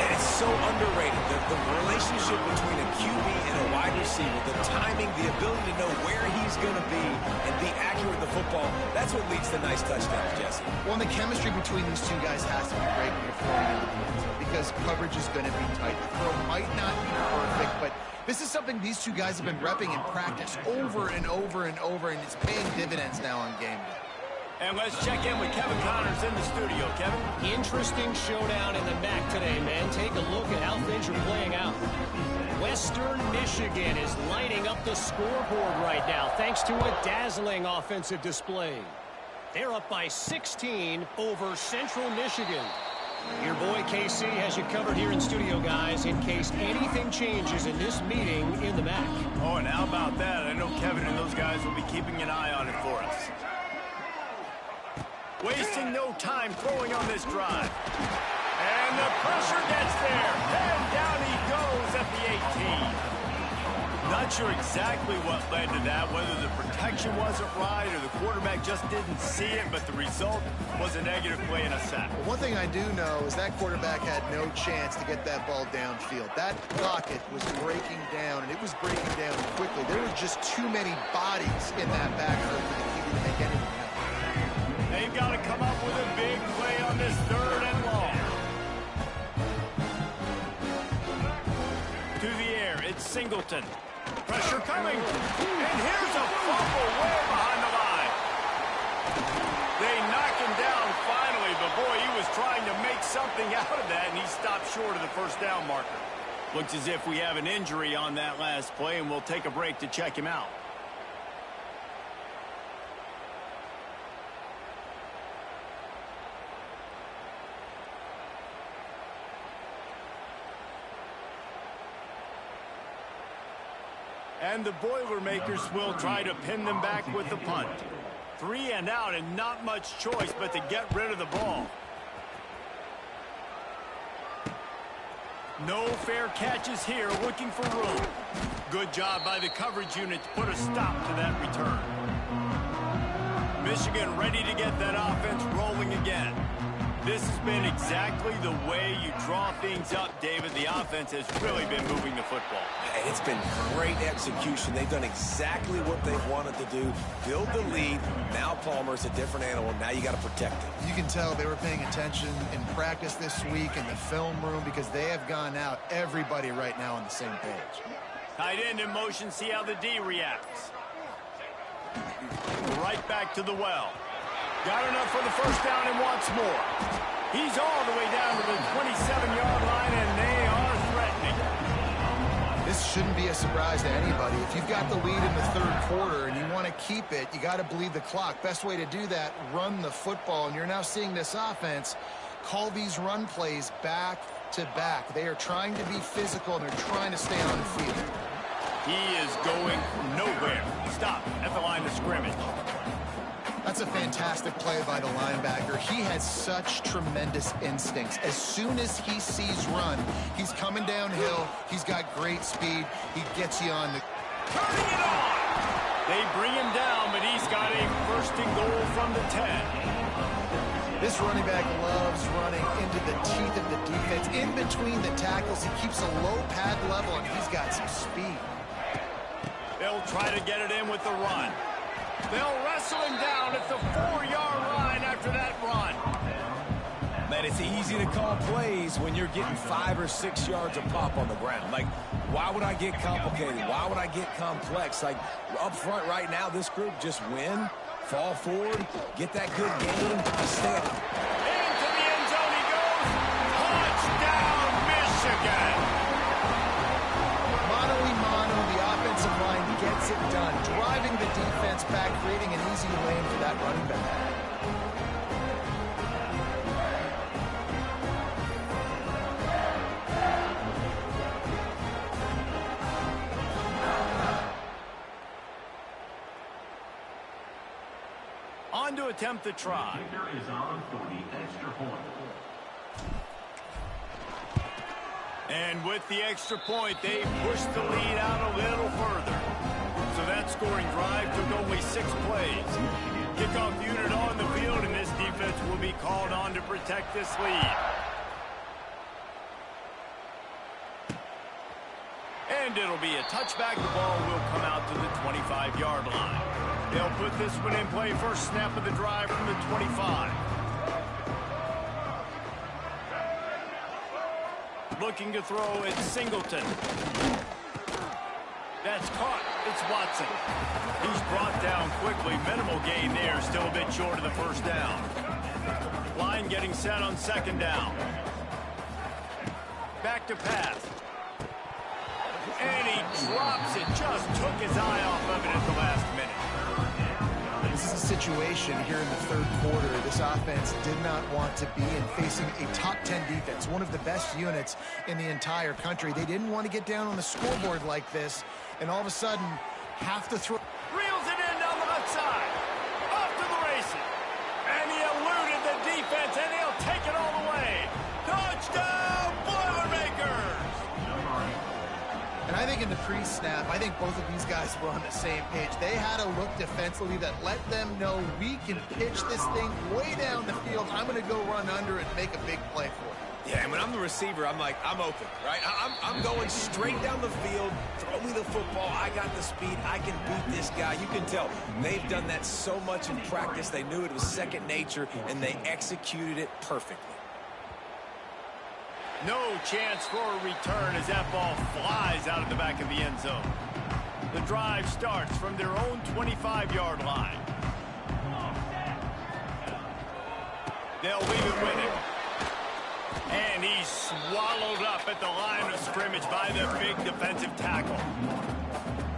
And it's so underrated. The relationship between a QB and a wide receiver, the timing, the ability to know where he's going to be and be accurate with the football, that's what leads to nice touchdowns, Jesse. Well, and the chemistry between these two guys has to be great when you're throwing out the end zone because coverage is going to be tight. The throw might not be perfect, but this is something these two guys have been repping in practice over and over and over, and it's paying dividends now on game day. And let's check in with Kevin Connors in the studio. Kevin? Interesting showdown in the MAC today, man. Take a look at how things are playing out. Western Michigan is lighting up the scoreboard right now thanks to a dazzling offensive display. They're up by 16 over Central Michigan. Your boy KC has you covered here in studio, guys, in case anything changes in this meeting in the MAC. Oh, and how about that? I know Kevin and those guys will be keeping an eye on it for us. Wasting no time throwing on this drive. And the pressure gets there. And down he goes at the 18. Not sure exactly what led to that, whether the protection wasn't right or the quarterback just didn't see it, but the result was a negative play and a sack. Well, one thing I do know is that quarterback had no chance to get that ball downfield. That pocket was breaking down, and it was breaking down quickly. There were just too many bodies in that backfield for the QB to make anything happen. They've got to come up with a big play on this 3rd and long. To the air, it's Singleton. Pressure coming. And here's a fumble way behind the line. They knock him down finally, but boy, he was trying to make something out of that, and he stopped short of the first down marker. Looks as if we have an injury on that last play, and we'll take a break to check him out. And the Boilermakers will try to pin them back with the punt. 3 and out, and not much choice but to get rid of the ball. No fair catches here, looking for room. Good job by the coverage unit to put a stop to that return. Michigan ready to get that offense rolling again. This has been exactly the way you draw things up, David. The offense has really been moving the football. It's been great execution. They've done exactly what they've wanted to do. Build the lead. Now Palmer's a different animal. Now you got to protect it. You can tell they were paying attention in practice this week in the film room because they have gone out, everybody right now on the same page. Tight end in motion, see how the D reacts. Right back to the well. Got enough for the first down and wants more. He's all the way down to the 27-yard line, and they are threatening. This shouldn't be a surprise to anybody. If you've got the lead in the 3rd quarter and you want to keep it, you got to bleed the clock. Best way to do that, run the football. And you're now seeing this offense call these run plays back to back. They are trying to be physical, and they're trying to stay on the field. He is going nowhere. Stop at the line of scrimmage. That's a fantastic play by the linebacker. He has such tremendous instincts. As soon as he sees run, he's coming downhill. He's got great speed. He gets you on the... Turning it on! They bring him down, but he's got a first and goal from the 10. This running back loves running into the teeth of the defense. In between the tackles, he keeps a low pad level, and he's got some speed. They'll try to get it in with the run. They'll wrestle him down at the 4-yard line after that run. Man, it's easy to call plays when you're getting 5 or 6 yards of pop on the ground. Like, why would I get complicated? Why would I get complex? Like, up front right now, this group just win, fall forward, get that good game, stay up. Into the end zone he goes. Touchdown, Michigan. Mano a mano, the offensive line gets it done, driving the defense back, creating an easy lane for that running back. On to attempt the try. And with the extra point, they pushed the lead out a little further. So that scoring drive took only 6 plays. Kickoff unit on the field, and this defense will be called on to protect this lead. And it'll be a touchback. The ball will come out to the 25-yard line. They'll put this one in play. First snap of the drive from the 25. Looking to throw, it's Singleton. That's caught. It's Watson. He's brought down quickly. Minimal gain there. Still a bit short of the first down. Line getting set on second down. Back to pass. And he drops it. Just took his eye off of it at the last minute. This is a situation here in the third quarter. This offense did not want to be in facing a top 10 defense, one of the best units in the entire country. They didn't want to get down on the scoreboard like this, and all of a sudden have to throw. Reels it in down the left side. Off to the races. And he eluded the defense, and he'll take it all the way. Touchdown, Boilermakers! And I think in the pre-snap, I think both of these guys were on the same page. They had a look defensively that let them know we can pitch this thing way down the field. I'm going to go run under and make a big play for it. Yeah, and when I'm the receiver, I'm like, I'm open, right? I'm going straight down the field. Throw me the football. I got the speed. I can beat this guy. You can tell they've done that so much in practice. They knew it was second nature, and they executed it perfectly. No chance for a return as that ball flies out of the back of the end zone. The drive starts from their own 25-yard line. They'll leave it with him. And he's swallowed up at the line of scrimmage by the big defensive tackle.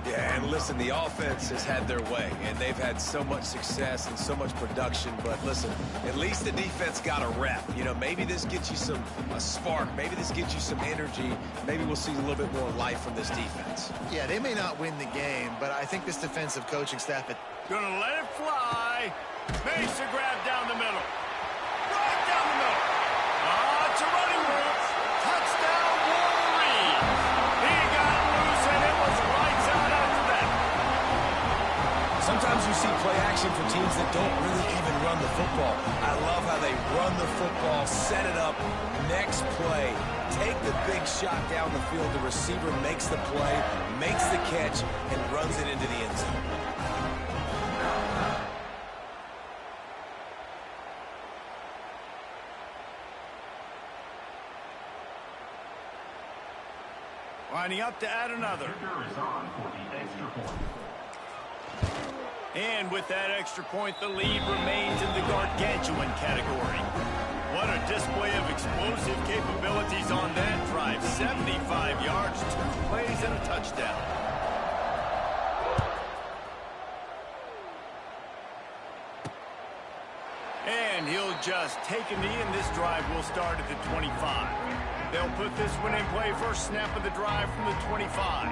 Yeah, and listen, the offense has had their way, and they've had so much success and so much production. But listen, at least the defense got a rep. You know, maybe this gets you a spark. Maybe this gets you some energy. Maybe we'll see a little bit more life from this defense. Yeah, they may not win the game, but I think this defensive coaching staff... Gonna let it fly. Makes a grab down the middle. Right down the middle. It's a running route. Touchdown, Wolverine. He got loose, and it was lights out after that. Sometimes you see play action for teams that don't really even run the football. I love how they run the football, set it up, next play, take the big shot down the field. The receiver makes the play, makes the catch, and runs it into the end zone. Lining up to add another. And with that extra point, the lead remains in the gargantuan category. What a display of explosive capabilities on that drive. 75 yards, 2 plays, and a touchdown. And he'll just take a knee, and this drive will start at the 25. They'll put this one in play. First snap of the drive from the 25.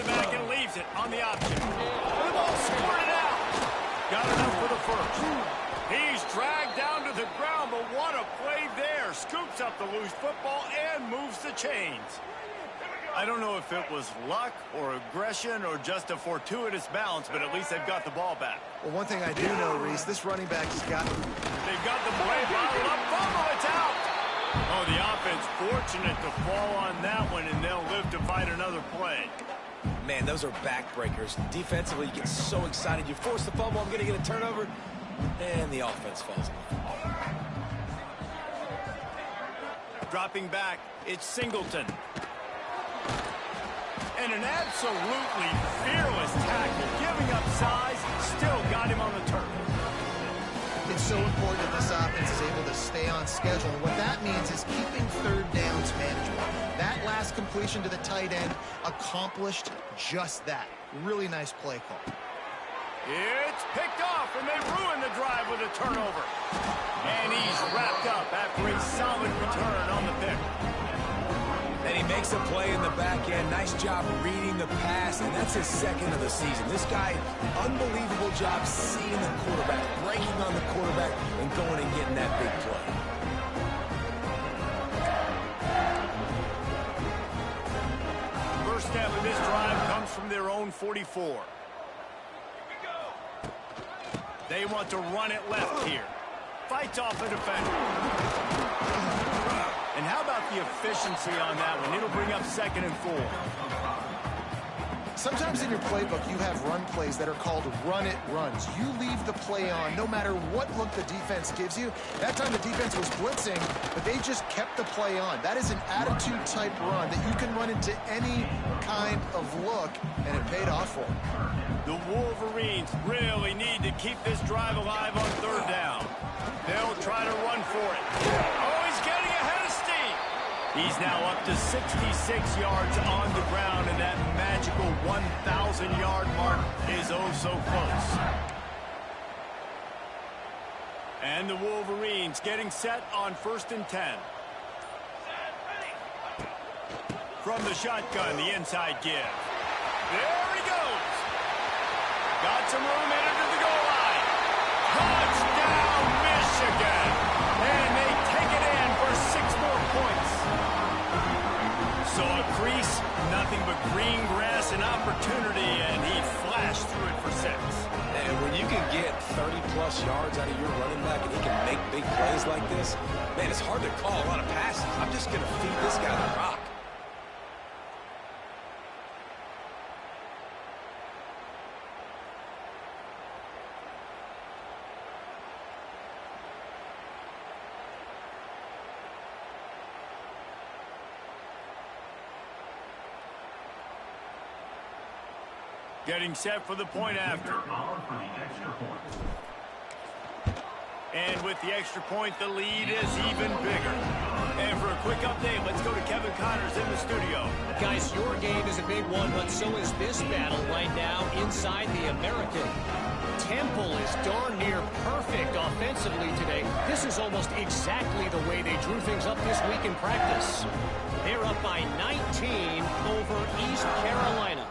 it back and leaves it on the option. And the ball squirted out. Got enough for the first. He's dragged down to the ground, but what a play there. Scoops up the loose football and moves the chains. I don't know if it was luck or aggression or just a fortuitous bounce, but at least they've got the ball back. Well, one thing I do know, Reese, this running back has got... They've got the play bottled up. Fumble, it's out. Oh, the offense fortunate to fall on that one, and they'll live to fight another play. Man, those are backbreakers. Defensively, you get so excited. You force the fumble, I'm going to get a turnover, and the offense falls off. Dropping back, it's Singleton. And an absolutely fearless tackle, giving up size, still got him on the turf. It's so important that this offense is able to stay on schedule. And what that means is keeping third downs manageable. That last completion to the tight end accomplished just that. Really nice play call. It's picked off, and they ruin the drive with a turnover. And he's wrapped up after a solid return on the pick. And he makes a play in the back end. Nice job reading the pass, and that's his second of the season. This guy, unbelievable job seeing the quarterback, breaking on the quarterback, and going and getting that big play. First step of this drive comes from their own 44. They want to run it left here. Fights off a defender. And how about the efficiency on that one? It'll bring up 2nd and 4. Sometimes in your playbook, you have run plays that are called run-it runs. You leave the play on no matter what look the defense gives you. That time the defense was blitzing, but they just kept the play on. That is an attitude-type run that you can run into any kind of look, and it paid off for them. The Wolverines really need to keep this drive alive on 3rd down. They'll try to run for it. Oh, he's getting ahead of steam. He's now up to 66 yards on the ground, and that magical 1,000-yard mark is oh so close. And the Wolverines getting set on 1st and 10. From the shotgun, the inside give. There he goes. Got some room in under the goal line. Touchdown, Michigan. And they take it in for 6 more points. So a crease, nothing but green grass and opportunity, and he flashed through it for 6. And when you can get 30-plus yards out of your running back and he can make big plays like this, man, it's hard to call a lot of passes. I'm just going to feed this guy the rock. Getting set for the point after. And with the extra point, the lead is even bigger. And for a quick update, let's go to Kevin Connors in the studio. Guys, your game is a big one, but so is this battle right now inside the American. Temple is darn near perfect offensively today. This is almost exactly the way they drew things up this week in practice. They're up by 19 over East Carolina.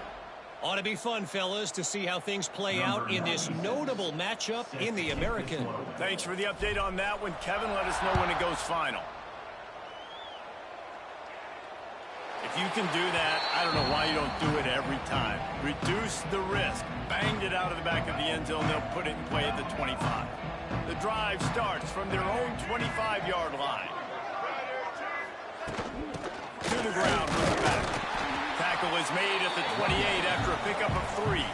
Ought to be fun, fellas, to see how things play out in this notable matchup in the American. Thanks for the update on that one, Kevin. Let us know when it goes final. If you can do that, I don't know why you don't do it every time. Reduce the risk. Banged it out of the back of the end zone. They'll put it in play at the 25. The drive starts from their own 25-yard line. To the ground from the back. Tackle is made at the 28 after a pickup of 3.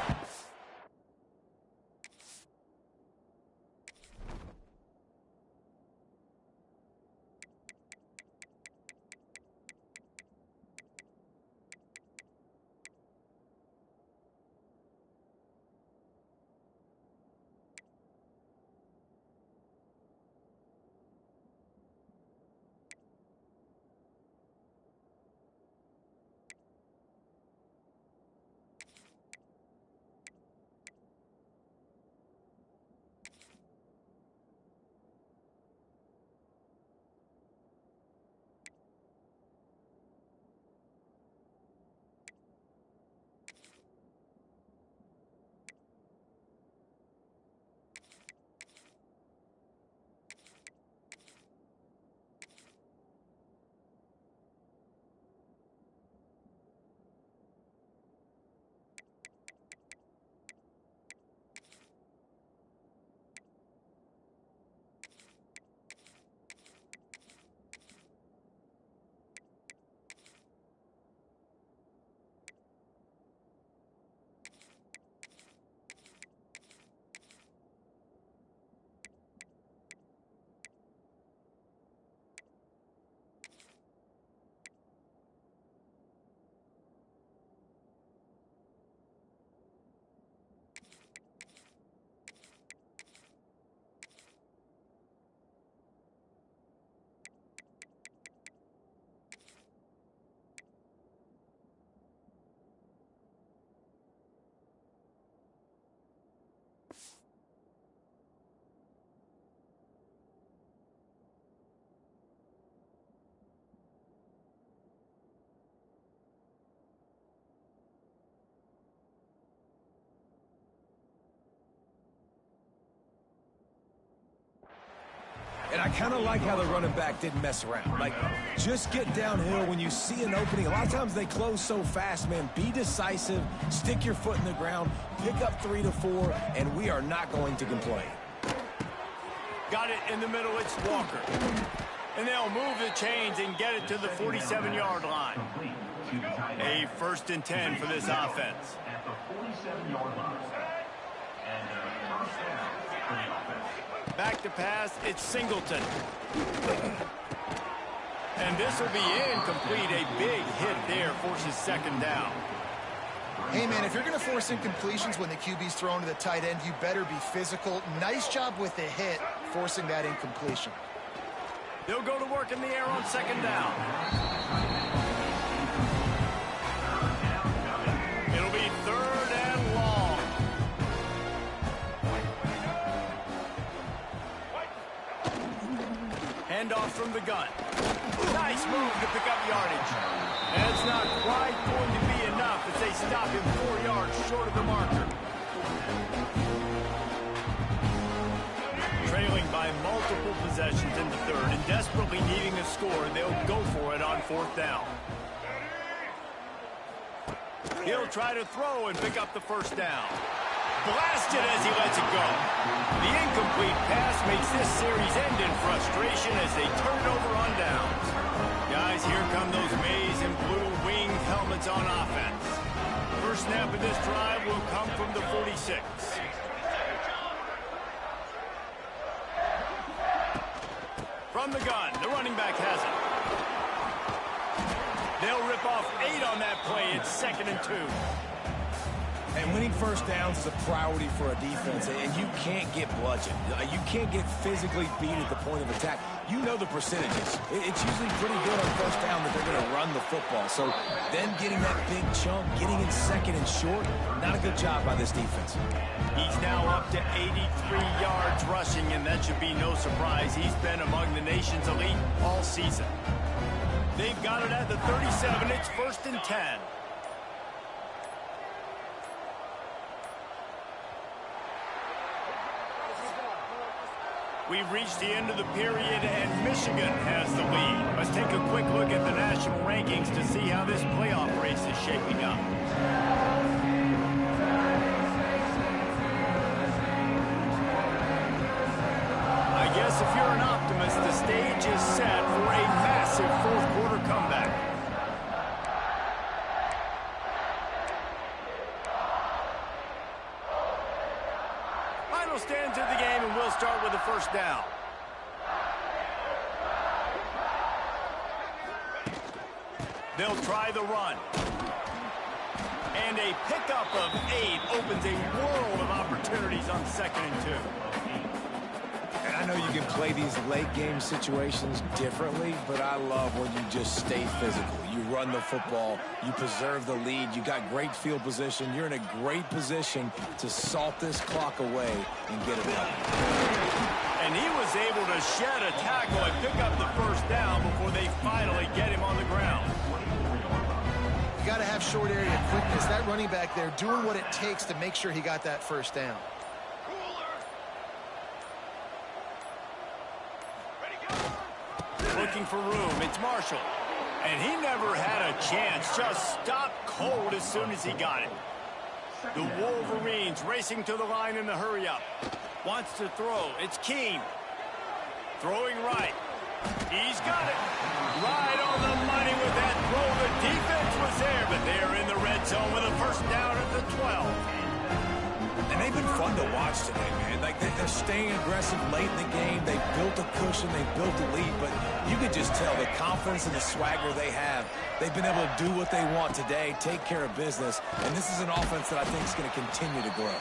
And I kind of like how the running back didn't mess around. Like, just get downhill when you see an opening. A lot of times they close so fast, man. Be decisive, stick your foot in the ground, pick up 3 to 4, and we are not going to complain. Got it in the middle, it's Walker. And they'll move the chains and get it to the 47-yard line. A 1st and 10 for this offense. At the 47-yard line. Back to pass, it's Singleton. And this will be incomplete. A big hit there, forces 2nd down. Hey, man, if you're going to force incompletions when the QB's thrown to the tight end, you better be physical. Nice job with the hit, forcing that incompletion. They'll go to work in the air on 2nd down. It'll be 3rd and long. Handoff from the gun. Nice move to pick up yardage. And it's not quite going to be enough as they stop him 4 yards short of the marker. Trailing by multiple possessions in the 3rd and desperately needing a score, they'll go for it on 4th down. He'll try to throw and pick up the 1st down. Blasted as he lets it go. The incomplete pass makes this series end in frustration as they turn it over on downs. Guys, here come those maize and blue winged helmets on offense. First snap of this drive will come from the 46. From the gun, the running back has it. They'll rip off 8 on that play. It's 2nd and 2. And winning 1st downs is a priority for a defense, and you can't get bludgeoned. You can't get physically beat at the point of attack. You know the percentages. It's usually pretty good on 1st down that they're going to run the football. So then getting that big chunk, getting in 2nd and short, not a good job by this defense. He's now up to 83 yards rushing, and that should be no surprise. He's been among the nation's elite all season. They've got it at the 37. It's 1st and 10. We've reached the end of the period, and Michigan has the lead. Let's take a quick look at the national rankings to see how this playoff race is shaping up. I guess if you're an optimist, the stage is set for a massive 4th quarter comeback. Final stands of the game, and we'll start with the 1st down. They'll try the run. And a pickup of 8 opens a world of opportunities on 2nd and 2. And I know you can play these late game situations differently, but I love when you just stay physical. You run the football, you preserve the lead, you got great field position, you're in a great position to salt this clock away and get it done. And he was able to shed a tackle and pick up the 1st down before they finally get him on the ground. You got to have short area quickness. That running back there doing what it takes to make sure he got that 1st down. Looking for room, it's Marshall. And he never had a chance, just stopped cold as soon as he got it. The Wolverines racing to the line in the hurry-up. Wants to throw, it's Keene. Throwing right. He's got it. Right on the money with that throw. The defense was there, but they're in the red zone with a 1st down at the 12. And they've been fun to watch today, man. Like, they're staying aggressive late in the game. They built a cushion. They built a lead. But you can just tell the confidence and the swagger they have. They've been able to do what they want today, take care of business. And this is an offense that I think is going to continue to grow.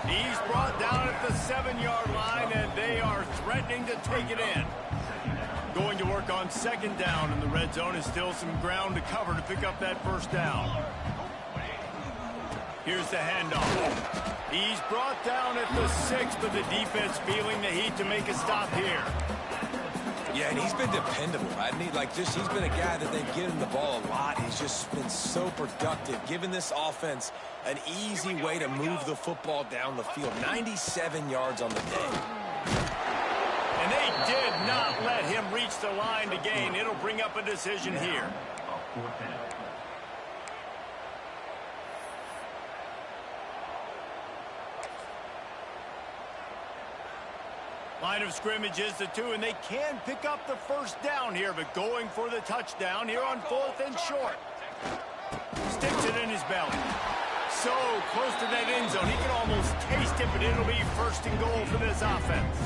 He's brought down at the 7-yard line, and they are threatening to take it in. Going to work on 2nd down, and the red zone is still some ground to cover to pick up that 1st down. Here's the handoff. He's brought down at the 6, but the defense feeling the heat to make a stop here. Yeah, and he's been dependable. He's been a guy that they've given the ball a lot. He's just been so productive, giving this offense an easy way to move the football down the field. 97 yards on the day. And they did not let him reach the line to gain. It'll bring up a decision here. Line of scrimmage is the 2, and they can pick up the first down here, but going for the touchdown here on 4th and short. Sticks it in his belly. So close to that end zone. He can almost taste it, but it'll be 1st and goal for this offense.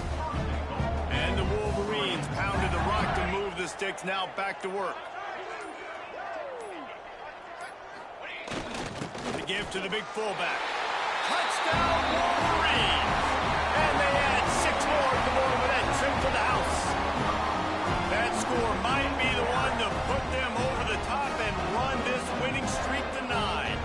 And the Wolverines pounded the rock to move the sticks. Now back to work. The give to the big fullback. Touchdown, Wolverines! And they add 6 more to the board with that trip to the house. That score might be the one to put them over the top and run this winning streak to 9.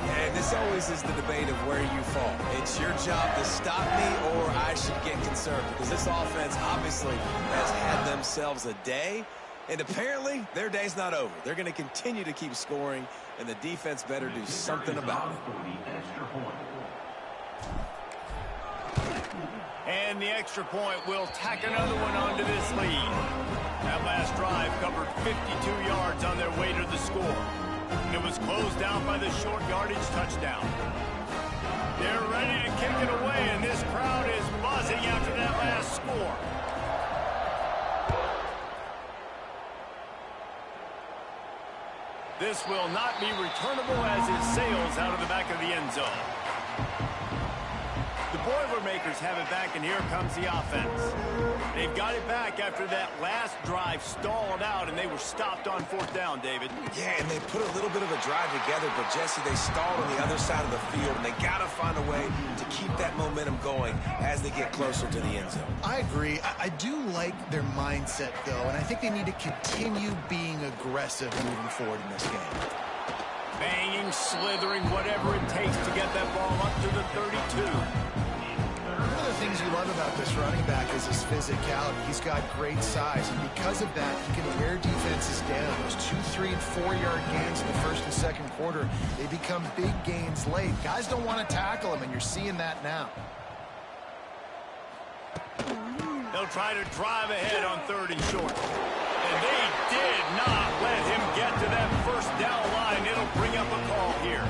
And this always is the debate of where you fall. It's your job to stop me or I should get concerned, because this offense obviously has had themselves a day, and apparently their day's not over. They're going to continue to keep scoring, and the defense better do something about it. And the extra point will tack another one onto this lead. That last drive covered 52 yards on their way to the score. And it was closed out by the short yardage touchdown. They're ready to kick it away, and this crowd is buzzing after that last score. This will not be returnable as it sails out of the back of the end zone. The Boilermakers have it back, and here comes the offense. They've got it back after that last drive stalled out, and they were stopped on 4th down, David. Yeah, and they put a little bit of a drive together, but, Jesse, they stalled on the other side of the field, and they got to find a way to keep that momentum going as they get closer to the end zone. I agree. I do like their mindset, though, and I think they need to continue being aggressive moving forward in this game. Banging, slithering, whatever it takes to get that ball up to the 32. One of the things you love about this running back is his physicality. He's got great size, and because of that, he can wear defenses down. Those 2, 3, and 4-yard gains in the 1st and 2nd quarter, they become big gains late. Guys don't want to tackle him, and you're seeing that now. They'll try to drive ahead on 3rd and short. And they did not let him get to that 1st down line. It'll bring up a call here.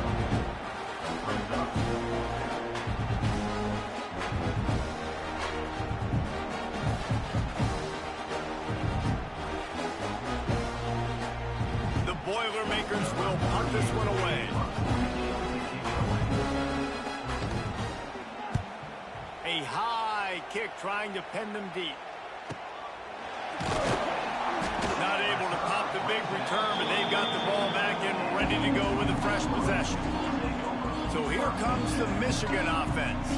The Boilermakers will punt this one away. A high kick trying to pin them deep. Not able to pop the big return, but they've got the ball back and ready to go with a fresh possession. So here comes the Michigan offense.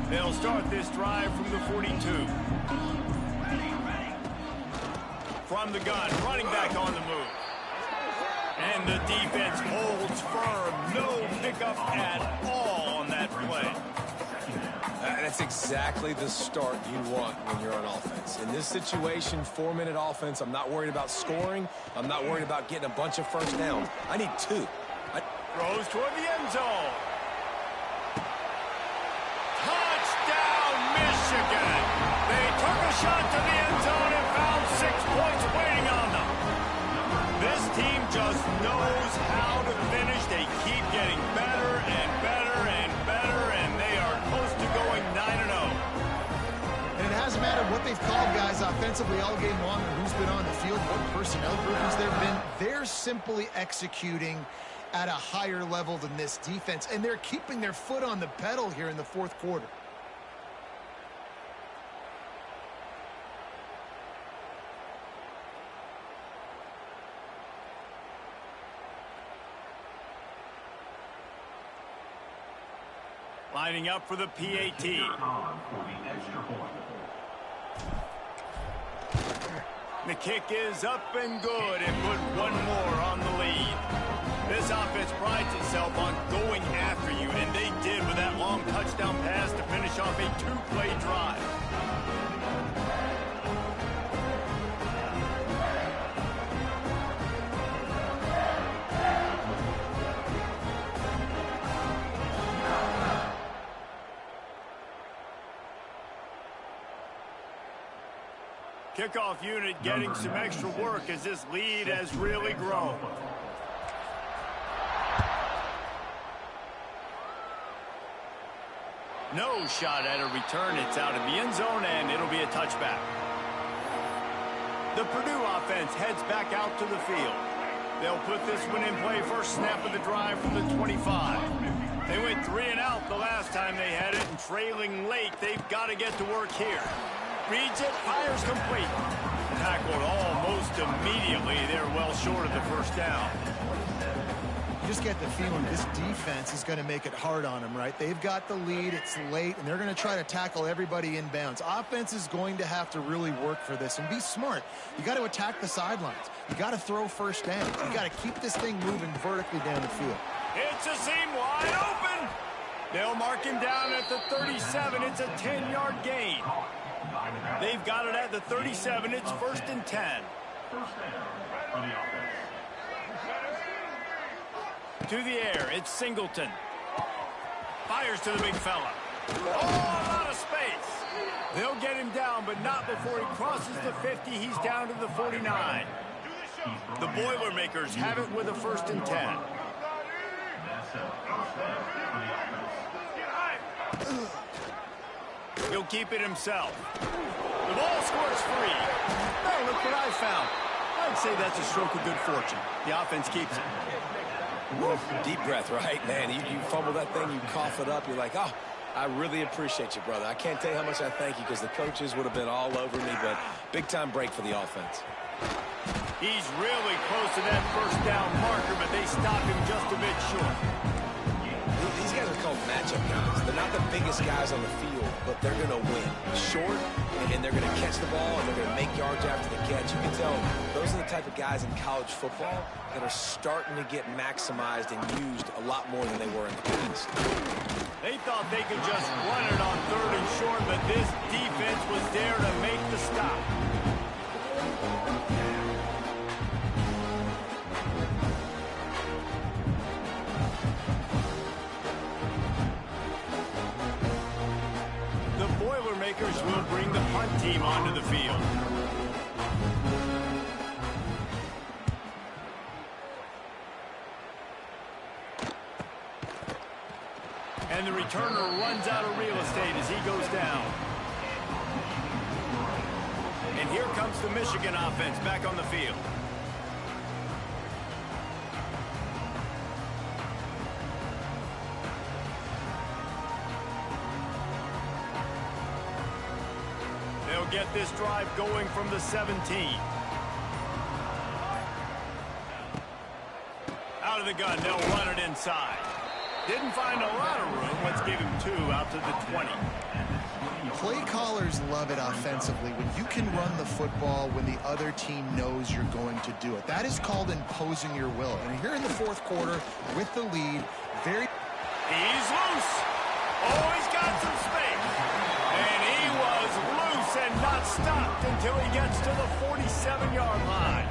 They'll start this drive from the 42. From the gun, running back on the move. And the defense holds firm. No pickup at all on that play. That's exactly the start you want when you're on offense. In this situation, 4-minute offense, I'm not worried about scoring. I'm not worried about getting a bunch of first downs. I need 2. Throws toward the end zone. Touchdown, Michigan! They took a shot to the end zone and found 6 points waiting on them. This team just knows how to finish. They keep getting better and better and better, and they are close to going 9-0. And it hasn't mattered what they've called guys offensively all game long, or who's been on the field, what personnel groupings there have been. They're simply executing at a higher level than this defense, and they're keeping their foot on the pedal here in the 4th quarter. Lining up for the PAT. The kick is up and good, and put one more on the lead. This offense prides itself on going after you, and they did with that long touchdown pass to finish off a 2-play drive. Kickoff unit getting some extra work as this lead has really grown. No shot at a return. It's out of the end zone, and it'll be a touchback. The Purdue offense heads back out to the field. They'll put this one in play first snap of the drive from the 25. They went 3 and out the last time they had it, and trailing late, they've got to get to work here. Reads it, fires complete. Tackled almost immediately. They're well short of the first down. You just get the feeling this defense is going to make it hard on them, right? They've got the lead, it's late, and they're going to try to tackle everybody inbounds. Offense is going to have to really work for this and be smart. You got to attack the sidelines. You got to throw first down. You got to keep this thing moving vertically down the field. It's a seam wide open. They'll mark him down at the 37. It's a 10-yard gain. They've got it at the 37. It's 1st and 10. First down for the offense. To the air, it's Singleton. Fires to the big fella. Oh, a lot of space. They'll get him down, but not before he crosses the 50. He's down to the 49. The Boilermakers have it with a 1st and 10. That's a first down for the offense. He'll keep it himself. The ball scores free. Oh, look what I found. I'd say that's a stroke of good fortune. The offense keeps it. Deep breath, right, man? You fumble that thing, you cough it up, you're like, oh, I really appreciate you, brother. I can't tell you how much I thank you because the coaches would have been all over me, but big-time break for the offense. He's really close to that first down marker, but they stop him just a bit short. These guys are called matchup guys. They're not the biggest guys on the field, but they're going to win. Short, and they're going to catch the ball, and they're going to make yards after the catch. You can tell those are the type of guys in college football that are starting to get maximized and used a lot more than they were in the past. They thought they could just run it on 3rd and short, but this defense was there to make the stop. The Boilermakers will bring the punt team onto the field. And the returner runs out of real estate as he goes down. And here comes the Michigan offense back on the field. They'll get this drive going from the 17. Out of the gun, they'll run it inside. Didn't find a lot of room. Let's give him 2 out to the 20. Play callers love it offensively when you can run the football when the other team knows you're going to do it. That is called imposing your will. And here in the 4th quarter with the lead, He's loose. Oh, he's got some space. And he was loose and not stopped until he gets to the 47-yard line.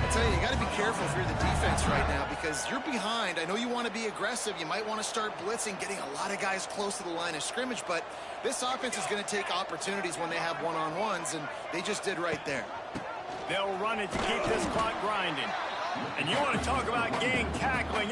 I tell you, you got to be careful if you're the defense right now because you're behind. I know you want to be aggressive. You might want to start blitzing, getting a lot of guys close to the line of scrimmage, but this offense is going to take opportunities when they have one-on-ones, and they just did right there. They'll run it to keep this clock grinding. And you want to talk about gang tackling.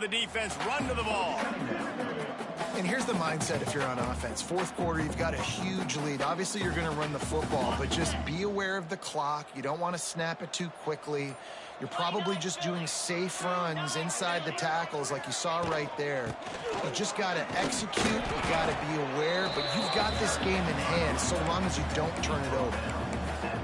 the defense run to the ball. And here's the mindset if you're on offense. Fourth quarter, you've got a huge lead. Obviously, you're going to run the football, but just be aware of the clock. You don't want to snap it too quickly. You're probably just doing safe runs inside the tackles like you saw right there. You just got to execute. You got to be aware, but you've got this game in hand so long as you don't turn it over.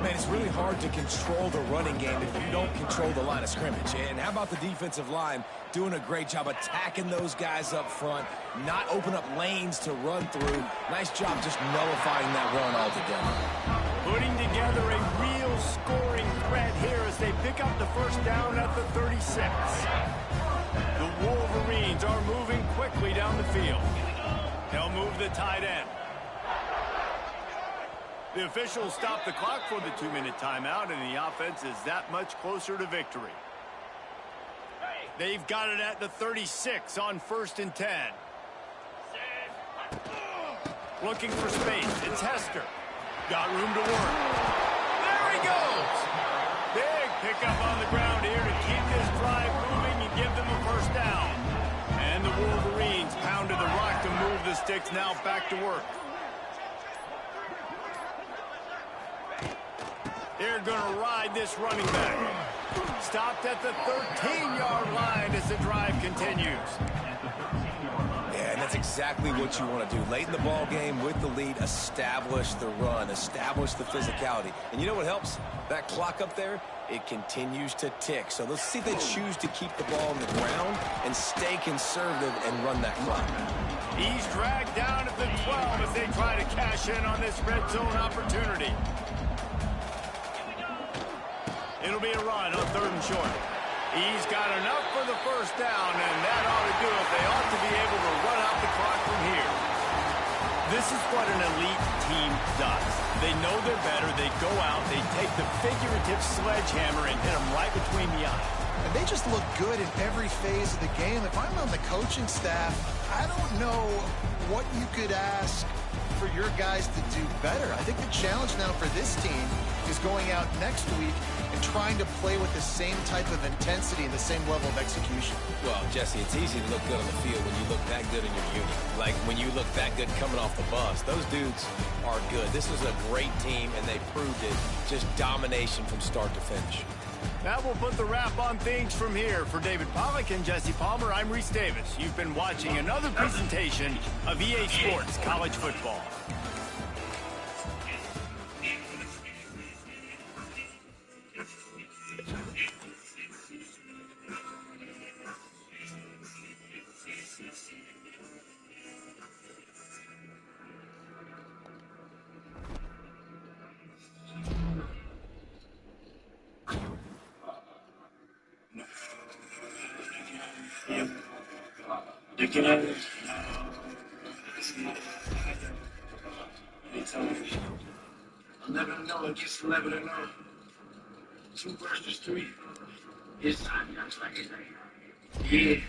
Man, it's really hard to control the running game if you don't control the line of scrimmage. And how about the defensive line doing a great job attacking those guys up front, not open up lanes to run through. Nice job just nullifying that run altogether. Putting together a real scoring threat here as they pick up the first down at the 36. The Wolverines are moving quickly down the field. They'll move the tight end. The officials stop the clock for the 2-minute timeout, and the offense is that much closer to victory. They've got it at the 36 on 1st and 10. Looking for space. It's Hester. Got room to work. There he goes. Big pickup on the ground here to keep this drive moving and give them a first down. And the Wolverines pounded the rock to move the sticks, now back to work. They're going to ride this running back. Stopped at the 13-yard line as the drive continues. Yeah, and that's exactly what you want to do. Late in the ball game with the lead, establish the run, establish the physicality. And you know what helps? That clock up there, it continues to tick. So let's see if they choose to keep the ball on the ground and stay conservative and run that clock. He's dragged down at the 12 as they try to cash in on this red zone opportunity. It'll be a run on 3rd and short. He's got enough for the first down, and that ought to do it. They ought to be able to run out the clock from here. This is what an elite team does. They know they're better. They go out. They take the figurative sledgehammer and hit them right between the eyes. And they just look good in every phase of the game. If I'm on the coaching staff, I don't know what you could ask for your guys to do better. I think the challenge now for this team is going out next week and trying to play with the same type of intensity and the same level of execution. Well, Jesse, it's easy to look good on the field when you look that good in your unit. Like when you look that good coming off the bus. Those dudes are good. This is a great team, and they proved it. Just domination from start to finish. That will put the wrap on things from here. For David Pollack and Jesse Palmer, I'm Reese Davis. You've been watching another presentation of EA Sports College Football. Looking at it. 11-0 against 11-0. 2 versus 3. It's time to try it. Yeah.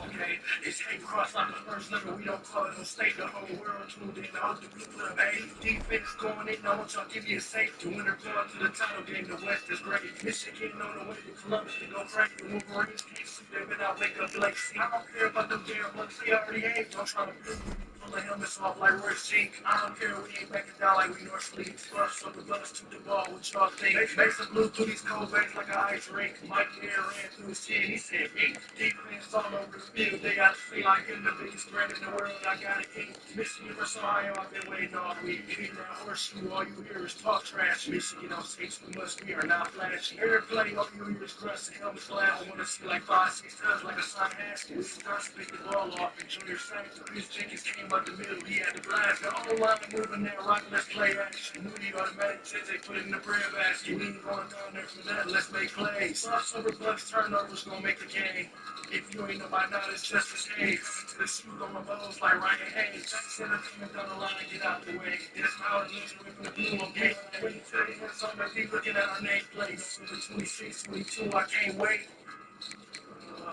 Okay, it's A cross like the first letter. We don't call it a mistake. The whole world tuned in. All the blue club A. Defense going in. I want y'all to give you a safe. The winner going to the title game. The West is great. Michigan on the way to Columbus to go crack. The Wolverines can't see them without make up like C. I don't care about them damn looks. They already ain't. Don't try to blue. Pull the helmets off like Royce G. I don't care. We ain't backing down like we North Leagues. Rush on the bus to the ball. What y'all think? Makes the blue through these cold veins like an ice rink. Mike there ran through his chin. He said, hey, defense all over the field. They got to feel like him, the biggest brand in the world. I got it, King. Michigan versus Ohio, I've been waiting all week. Beating around horseshoe, all you hear is talk trash. Michigan on stage too much, we are not flashy. Air play, all you hear is crust and helmets flat. I want to see like 5-6 times like a sign Haskins. We start to pick the ball off, and Junior Saints, Chris Jenkins came up the middle. He had the blast. The whole line moving there, right? Let's play action. Moody automatic says they put it in the bread basket. We ain't going down there for that. Let's make plays. Crossover bucks, turnovers gonna make the game. If you ain't nobody, now it's just as Hayes. To the shoot on my balls like Ryan Hayes. Jackson and team down the line, get out the way. This how it looks with the blue on game. When you tell me what's on the deep, looking at our nameplate. Over 26, 22, I can't wait.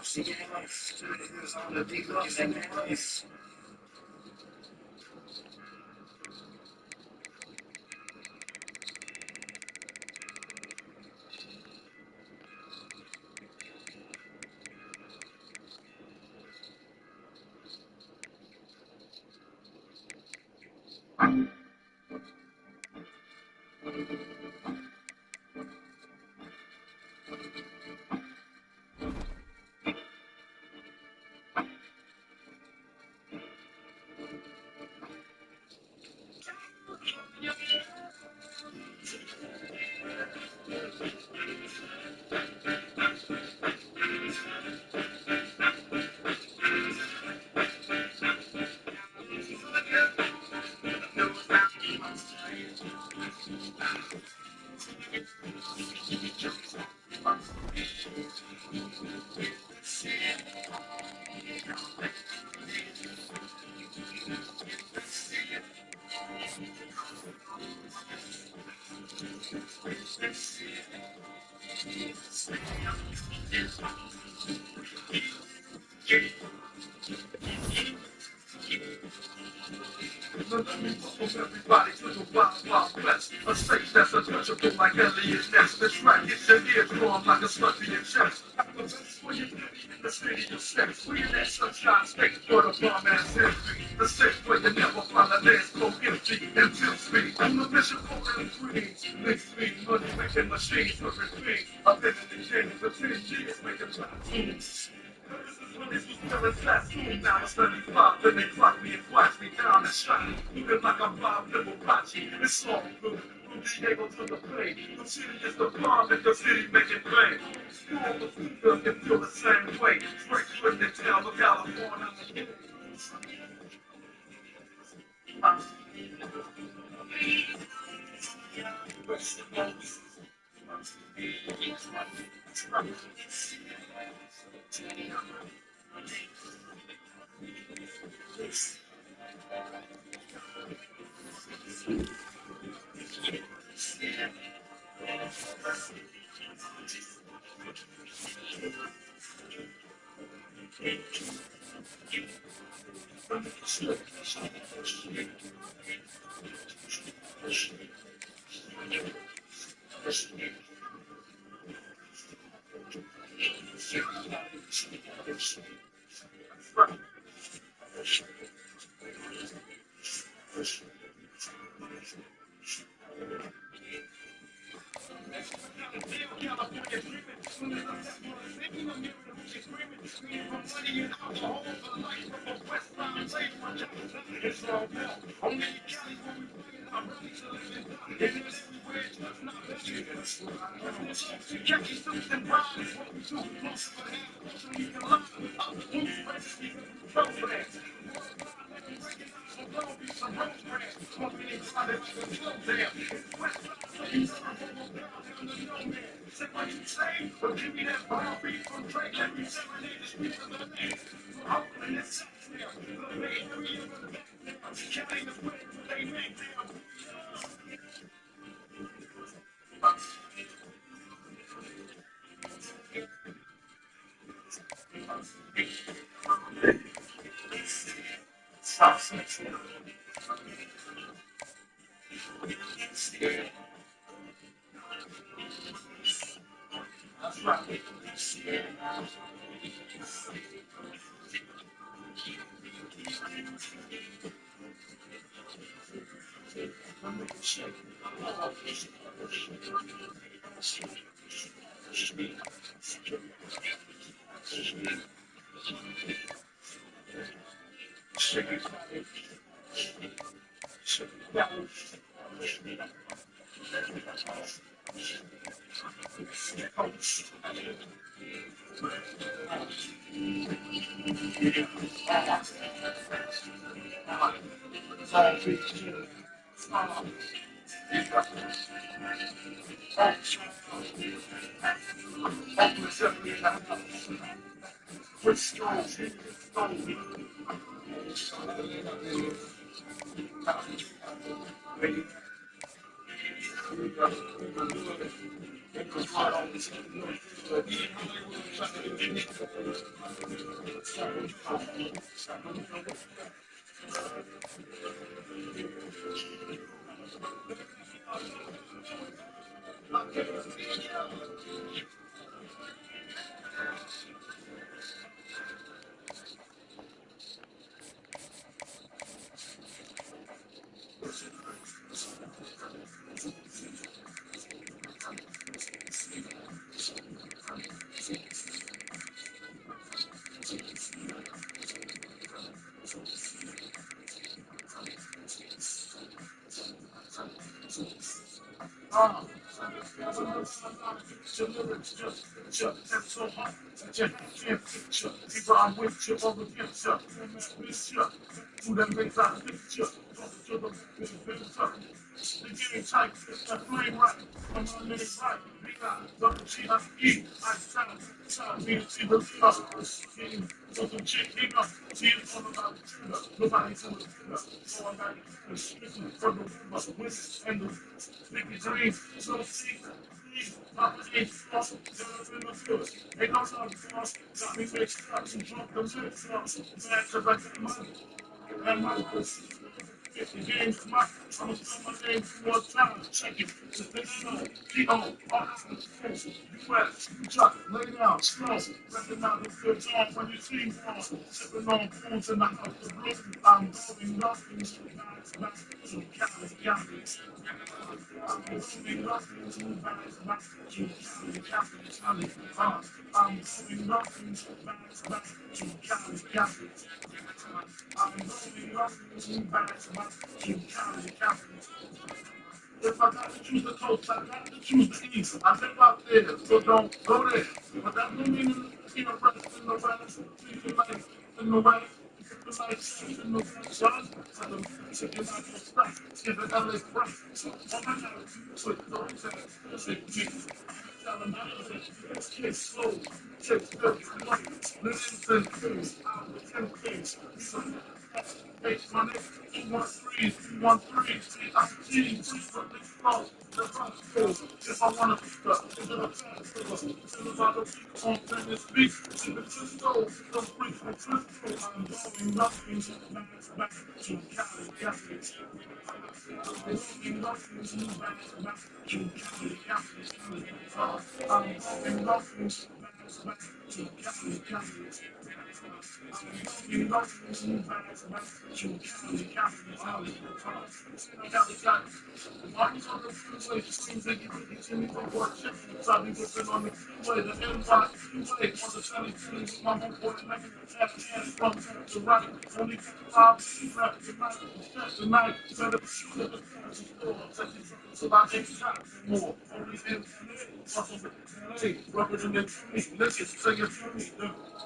See game life. It's on the deep, looking at that race. Everybody to the wild, wild west. A stage that's untouchable like Elliot Ness. This right hits your eardrum like a slutty chest. The best when you're in the city of steps. We in that sunshine state for the bomb ass history. The state where you never find a dance go empty and feel speed. On the mission for them dreams. Mixed speed, money making machines for repeat. I've been in the game for 10 years making tunes. This was feeling fast, now it's 35, then they clock me and flash me down and shot me. Looking like I'm Bob Liberace. It's all good. From Diego to the Bay. The city is the bomb and the city making pain. All the people can feel the same way. Straight from the town of California. Your lyrics just that's so hot. That you can't picture. Either I'm with you or against you. And that miss you. Who that makes I picture. Talking to the filter. The game tight. That flame right. My name right. B-I-double-G-I-E. I sound. Me and see the leader. Some chick hang up. See it's all about the tuna. Nobody's in the tuna. So I got the strictly for the winners and the Nicky Green. So see. Papa ain't floss, never been a fish. Ain't no time floss, got me mixed up and drunk the lips floss. Mad cause I got money, and my pussy. If the game's mine, I'ma spell my name one more time. Check it, the thing P-O, R-I-S, U.S., Chuck, lay down, slow. Recognize the good time when you see one. Sipping on foods in the house of blue. I'm going nothing, back to Cali, Cali. I'm going nothing, back to Cali, Cali. I'm going nothing, back to Cali, Cali. I'm going nothing, back to Cali, Cali. If I got to choose the coast, I got to choose the east. I live out there, so don't go there. But that don't mean you know, rest in the west, treat life in the west. The life in the west, son. So the music is not your stuff. Give it LA fresh. So all I gotta do is those that me. Tell them I love it. Kids slow, kids good, listen to things. I'm the 10 things. Hey, my name is 213, 213. I'm G, but this flow, the front school. If I wanna pick up, it's in a fast school. It's in about the week on Venice Beach. It's in the Cisco, don't freak from Frisco. I'm going nothing, back to Cali, Cali. I'm going nothing, back to Cali, Cali. I'm going nothing, back to Cali, Cali. You know, you back to Cali, Cali, Cali. Money's on the freeway, swings that you can see me from work. So I be whipping on the freeway, the NY freeway, on the 23, with my homeboy, making the hands from left to right. Only 5 left tonight, set up shoot at the fancy store. Take you so I ain't shot anymore. Only in LA, representing me. Listen, say it to me.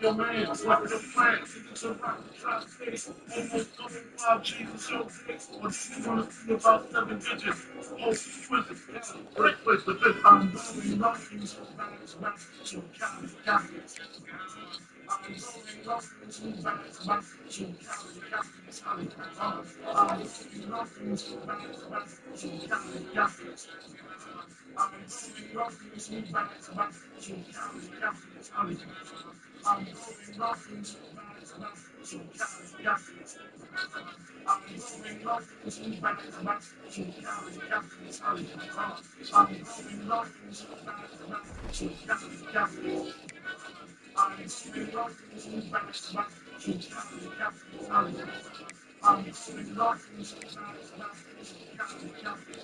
Your man, what the plan? It's a rock, try to face. Almost 25 Jesus, your face. What you wanna see about 7 digits? Oh, prison, great place to visit. I'm going nothing, back to Cali, Cali. I'm going nothing, back to Cali, Cali, Cali. I'm going nothing, back to Cali, Cali. I'm going nothing, back to Cali, Cali, Cali. I'm going nothing, back to Cali, Cali. I'm going nothing, back to Cali, Cali, Cali. I'm going nothing, back to Cali, Cali. I'm going nothing, back to Cali, Cali, Cali. I'm going nothing, back to Cali,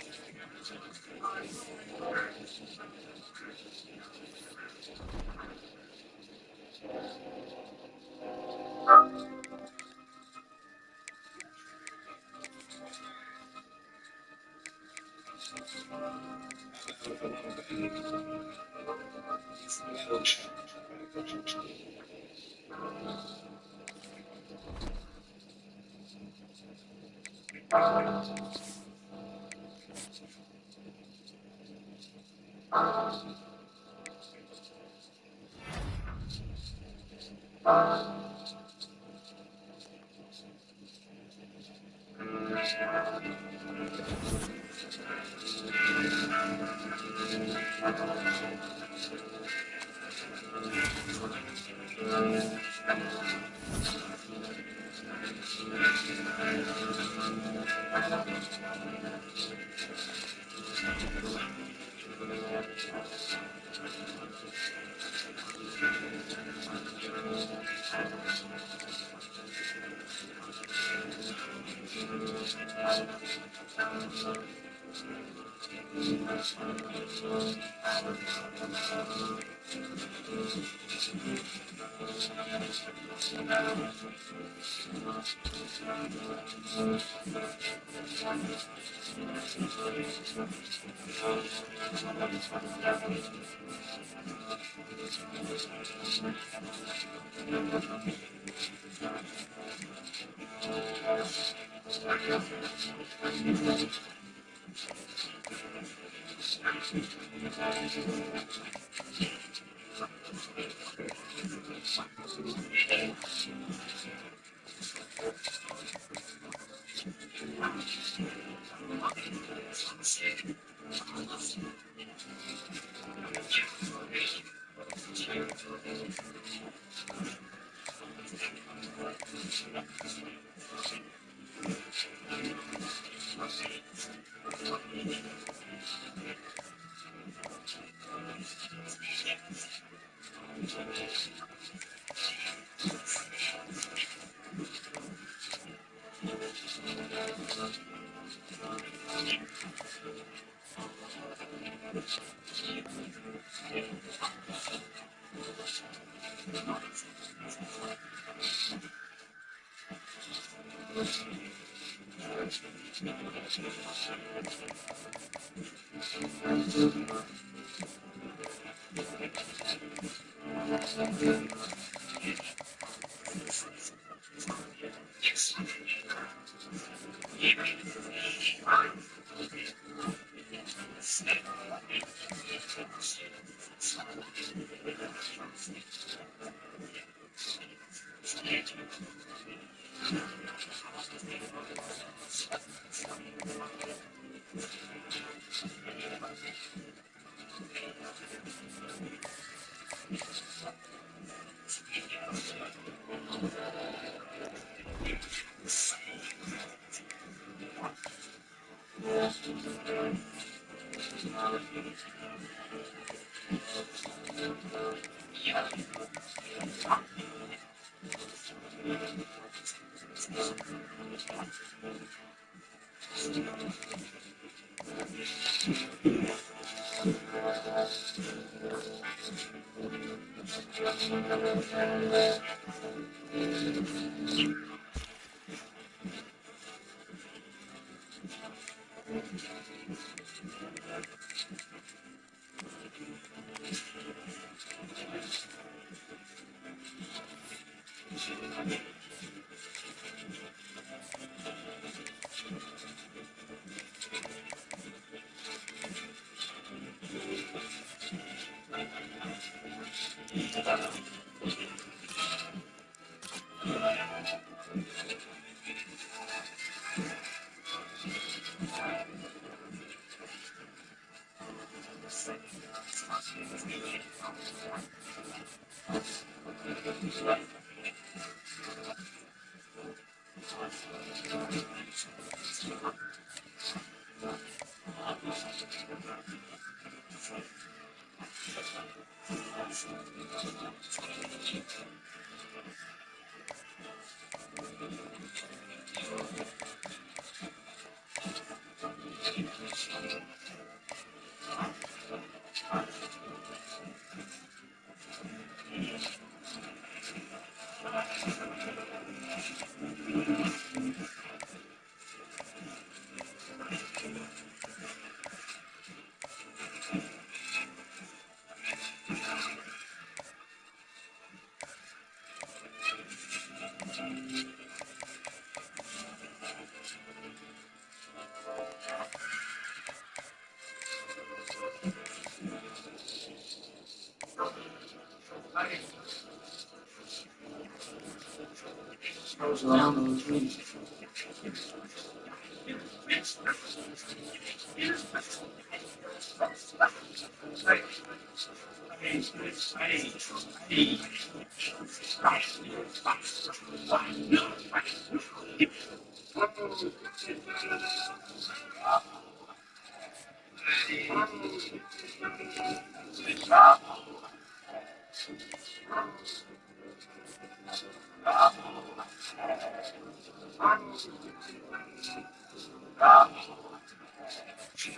Who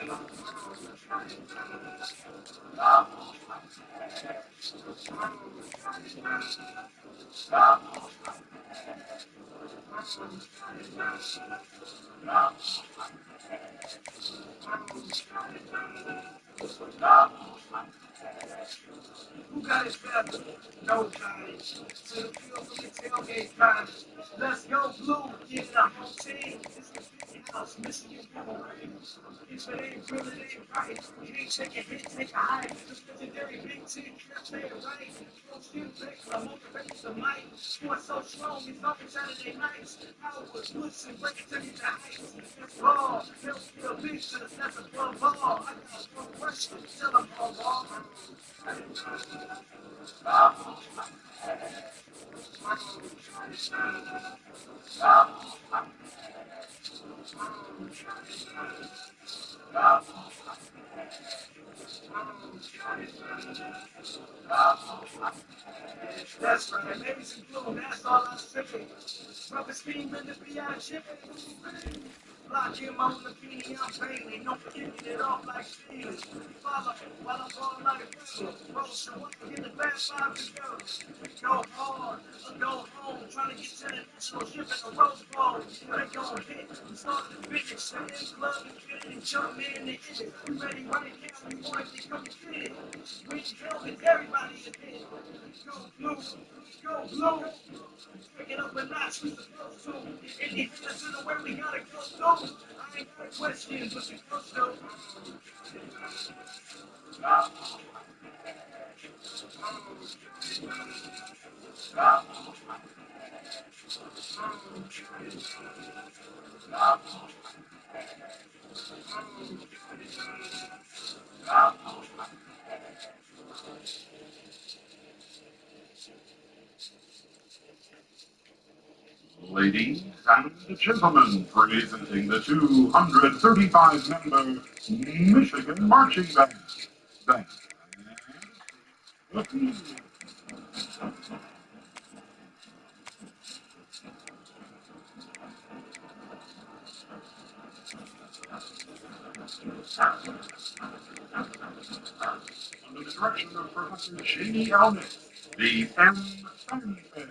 got it better? Nobody. To the field from the tailgate ride. Let's go blue. Get the whole team. It's the big house. Michigan River Raiders. If it ain't real, it ain't right. You ain't take a hit, take a hike. The legendary big team can't play it right. Don't shoot back, I'm motivated to mic. Sports so strong, it's up in Saturday nights. Howard, Woods, and break it to the heights. It's raw. They'll feel big to the sense of club ball. I got one question. Tell them all. That's right, maybe some glue, that's all I'm sipping. Rubber steam in the BI shipping. Lock him on the bikini, I'm failing. Don't forget to get off like stealing. Follow while I'm falling like a river. Roll some one, get the fast five together. Go hard, or go home. Trying to get to the national ship in a Rose Bowl. They gon' hit, start to finish. Stay in club and get it and jump in the end. You ready right now, you want to come fit it. Reach helmet, everybody in it. Go blue, go blue. Pick it up a notch, we supposed to. In the hands of the way we gotta go through. I ain't got a question, but we go through. Ladies and gentlemen, presenting the 235-member Michigan Marching Band. Under the direction of Professor Jamie Alnick, the M. Fanfare.